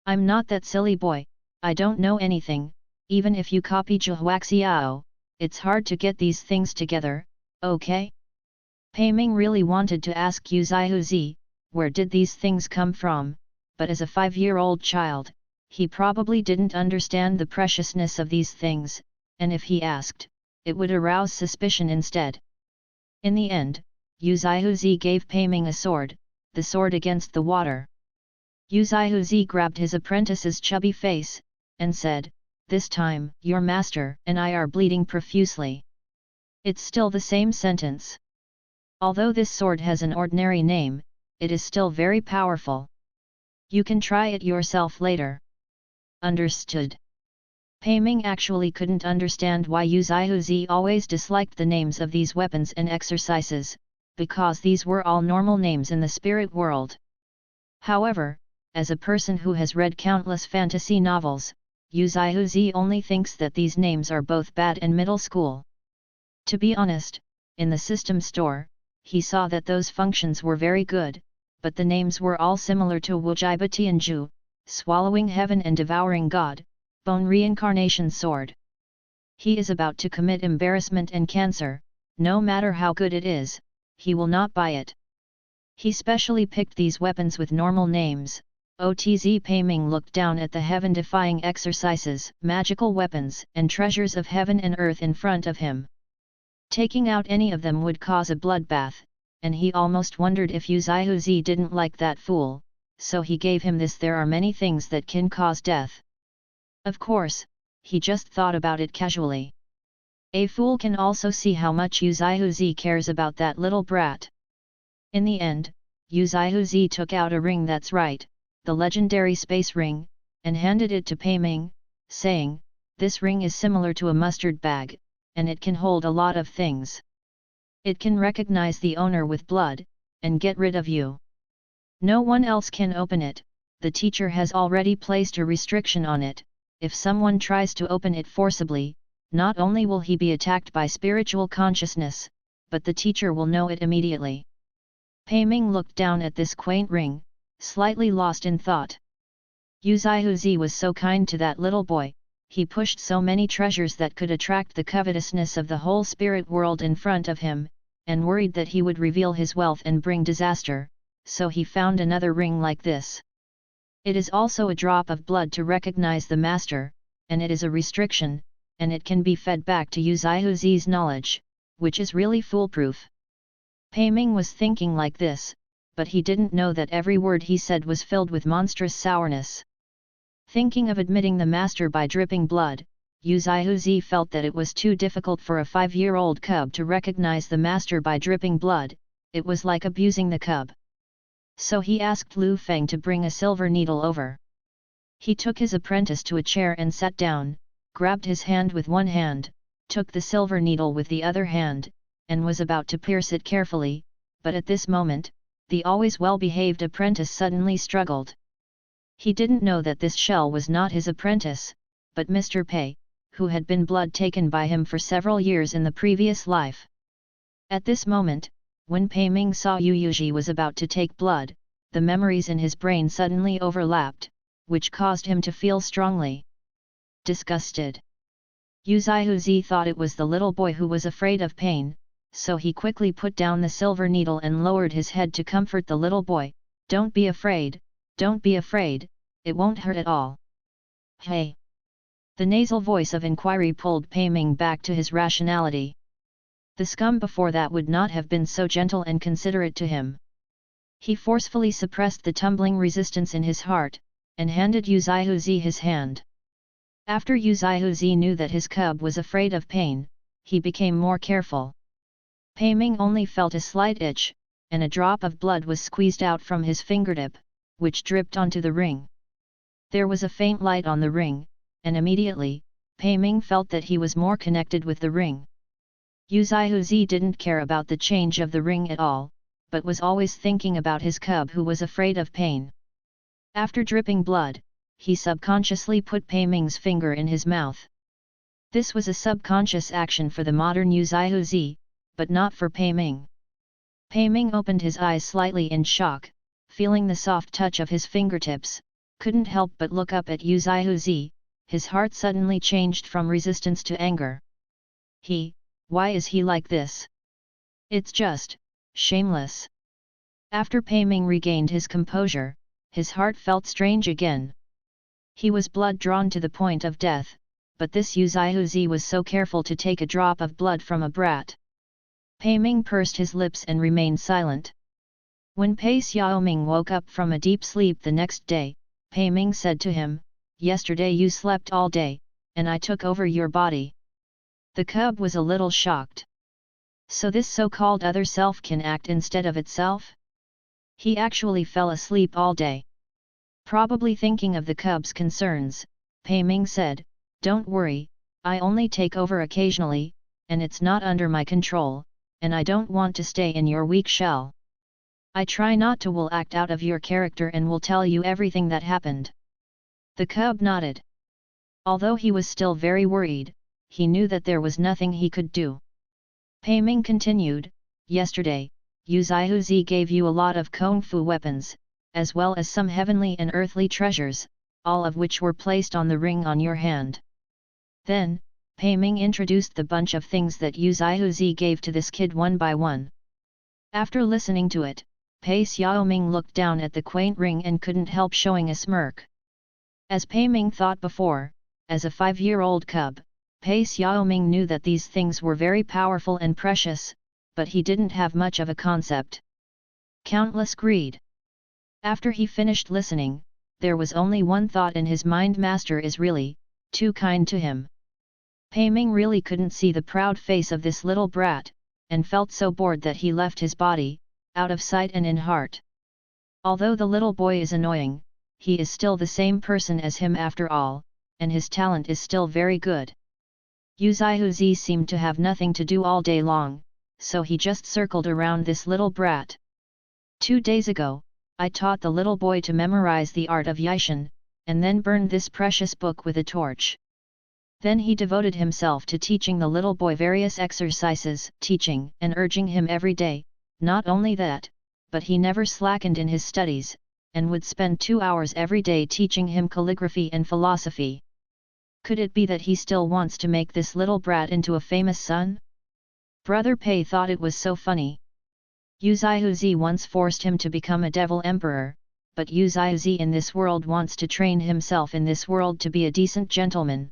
I'm not that silly boy, I don't know anything, even if you copy Zhuhuaxiao, it's hard to get these things together, okay? Pei Ming really wanted to ask Yu Zaihuzi, where did these things come from, but as a 5-year-old child, he probably didn't understand the preciousness of these things, and if he asked, it would arouse suspicion instead. In the end, Yu Zaihuzi gave Pei Ming a sword, the sword against the water. Yu Zaihuzi grabbed his apprentice's chubby face, and said, "This time, your master and I are bleeding profusely." It's still the same sentence. Although this sword has an ordinary name, it is still very powerful. You can try it yourself later. Understood. Pei Ming actually couldn't understand why Yu Zaihuzi always disliked the names of these weapons and exercises, because these were all normal names in the spirit world. However, as a person who has read countless fantasy novels, Yu Zaihuzi only thinks that these names are both bad and middle school. To be honest, in the system store, he saw that those functions were very good, but the names were all similar to Wujaiba Tianju, Swallowing Heaven and Devouring God, Bone Reincarnation Sword. He is about to commit embarrassment and cancer, no matter how good it is, he will not buy it. He specially picked these weapons with normal names. Otz Pei Ming looked down at the heaven-defying exercises, magical weapons and treasures of heaven and earth in front of him. Taking out any of them would cause a bloodbath, and he almost wondered if Yu Zaihuzi didn't like that fool, so he gave him this. There are many things that can cause death. Of course, he just thought about it casually. A fool can also see how much Yu Zaihuzi cares about that little brat. In the end, Yu Zaihuzi took out a ring, that's right, the legendary space ring, and handed it to Pei Ming, saying, "This ring is similar to a mustard bag, and it can hold a lot of things. It can recognize the owner with blood, and get rid of you. No one else can open it, the teacher has already placed a restriction on it. If someone tries to open it forcibly, not only will he be attacked by spiritual consciousness, but the teacher will know it immediately." Pei Ming looked down at this quaint ring, slightly lost in thought. Yu Zaihuzi was so kind to that little boy, he pushed so many treasures that could attract the covetousness of the whole spirit world in front of him, and worried that he would reveal his wealth and bring disaster, so he found another ring like this. It is also a drop of blood to recognize the master, and it is a restriction, and it can be fed back to Yu Zaihuzi's knowledge, which is really foolproof. Pei Ming was thinking like this, but he didn't know that every word he said was filled with monstrous sourness. Thinking of admitting the master by dripping blood, Yu Zaihuzi felt that it was too difficult for a 5-year-old cub to recognize the master by dripping blood, it was like abusing the cub. So he asked Lu Feng to bring a silver needle over. He took his apprentice to a chair and sat down, grabbed his hand with one hand, took the silver needle with the other hand, and was about to pierce it carefully, but at this moment, the always well-behaved apprentice suddenly struggled. He didn't know that this shell was not his apprentice, but Mr. Pei, who had been blood taken by him for several years in the previous life. At this moment, when Pei Ming saw Yu Yuji was about to take blood, the memories in his brain suddenly overlapped, which caused him to feel strongly disgusted. Yu Zihuzi thought it was the little boy who was afraid of pain, so he quickly put down the silver needle and lowered his head to comfort the little boy. "Don't be afraid, don't be afraid, it won't hurt at all." "Hey!" The nasal voice of inquiry pulled Pei Ming back to his rationality. The scum before that would not have been so gentle and considerate to him. He forcefully suppressed the tumbling resistance in his heart, and handed Yu Zihuzi his hand. After Yu Zihuzi knew that his cub was afraid of pain, he became more careful. Pei Ming only felt a slight itch, and a drop of blood was squeezed out from his fingertip, which dripped onto the ring. There was a faint light on the ring, and immediately, Pei Ming felt that he was more connected with the ring. Yu Zihuzi didn't care about the change of the ring at all, but was always thinking about his cub who was afraid of pain. After dripping blood, he subconsciously put Pei Ming's finger in his mouth. This was a subconscious action for the modern Yu Zihuzi, but not for Pei Ming. Pei Ming opened his eyes slightly in shock, feeling the soft touch of his fingertips, couldn't help but look up at Yu Zihuzi. His heart suddenly changed from resistance to anger. Why is he like this? It's just shameless. After Pei Ming regained his composure, his heart felt strange again. He was blood drawn to the point of death, but this Yu Zihuzi was so careful to take a drop of blood from a brat. Pei Ming pursed his lips and remained silent. When Pei Xiaoming woke up from a deep sleep the next day, Pei Ming said to him, "Yesterday you slept all day, and I took over your body." The cub was a little shocked. So this so-called other self can act instead of itself? He actually fell asleep all day. Probably thinking of the cub's concerns, Pei Ming said, "Don't worry, I only take over occasionally, and it's not under my control, and I don't want to stay in your weak shell. I try not to will act out of your character and will tell you everything that happened." The cub nodded. Although he was still very worried, he knew that there was nothing he could do. Pei Ming continued, "Yesterday, Yu Zihuzi gave you a lot of kung fu weapons, as well as some heavenly and earthly treasures, all of which were placed on the ring on your hand." Then, Pei Ming introduced the bunch of things that Yu Zihuzi gave to this kid one by one. After listening to it, Pei Xiaoming looked down at the quaint ring and couldn't help showing a smirk. As Pei Ming thought before, as a 5-year-old cub, Pei Xiaoming knew that these things were very powerful and precious, but he didn't have much of a concept. Countless greed. After he finished listening, there was only one thought in his mind: Master is really too kind to him. Pei Ming really couldn't see the proud face of this little brat, and felt so bored that he left his body, out of sight and in heart. Although the little boy is annoying, he is still the same person as him after all, and his talent is still very good. Yu Zihuzi seemed to have nothing to do all day long, so he just circled around this little brat. 2 days ago, I taught the little boy to memorize the art of Yishan, and then burned this precious book with a torch. Then he devoted himself to teaching the little boy various exercises, teaching and urging him every day. Not only that, but he never slackened in his studies, and would spend 2 hours every day teaching him calligraphy and philosophy. Could it be that he still wants to make this little brat into a famous son? Brother Pei thought it was so funny. Yu Zihuzi once forced him to become a devil emperor, but Yu Zihuzi in this world wants to train himself in this world to be a decent gentleman.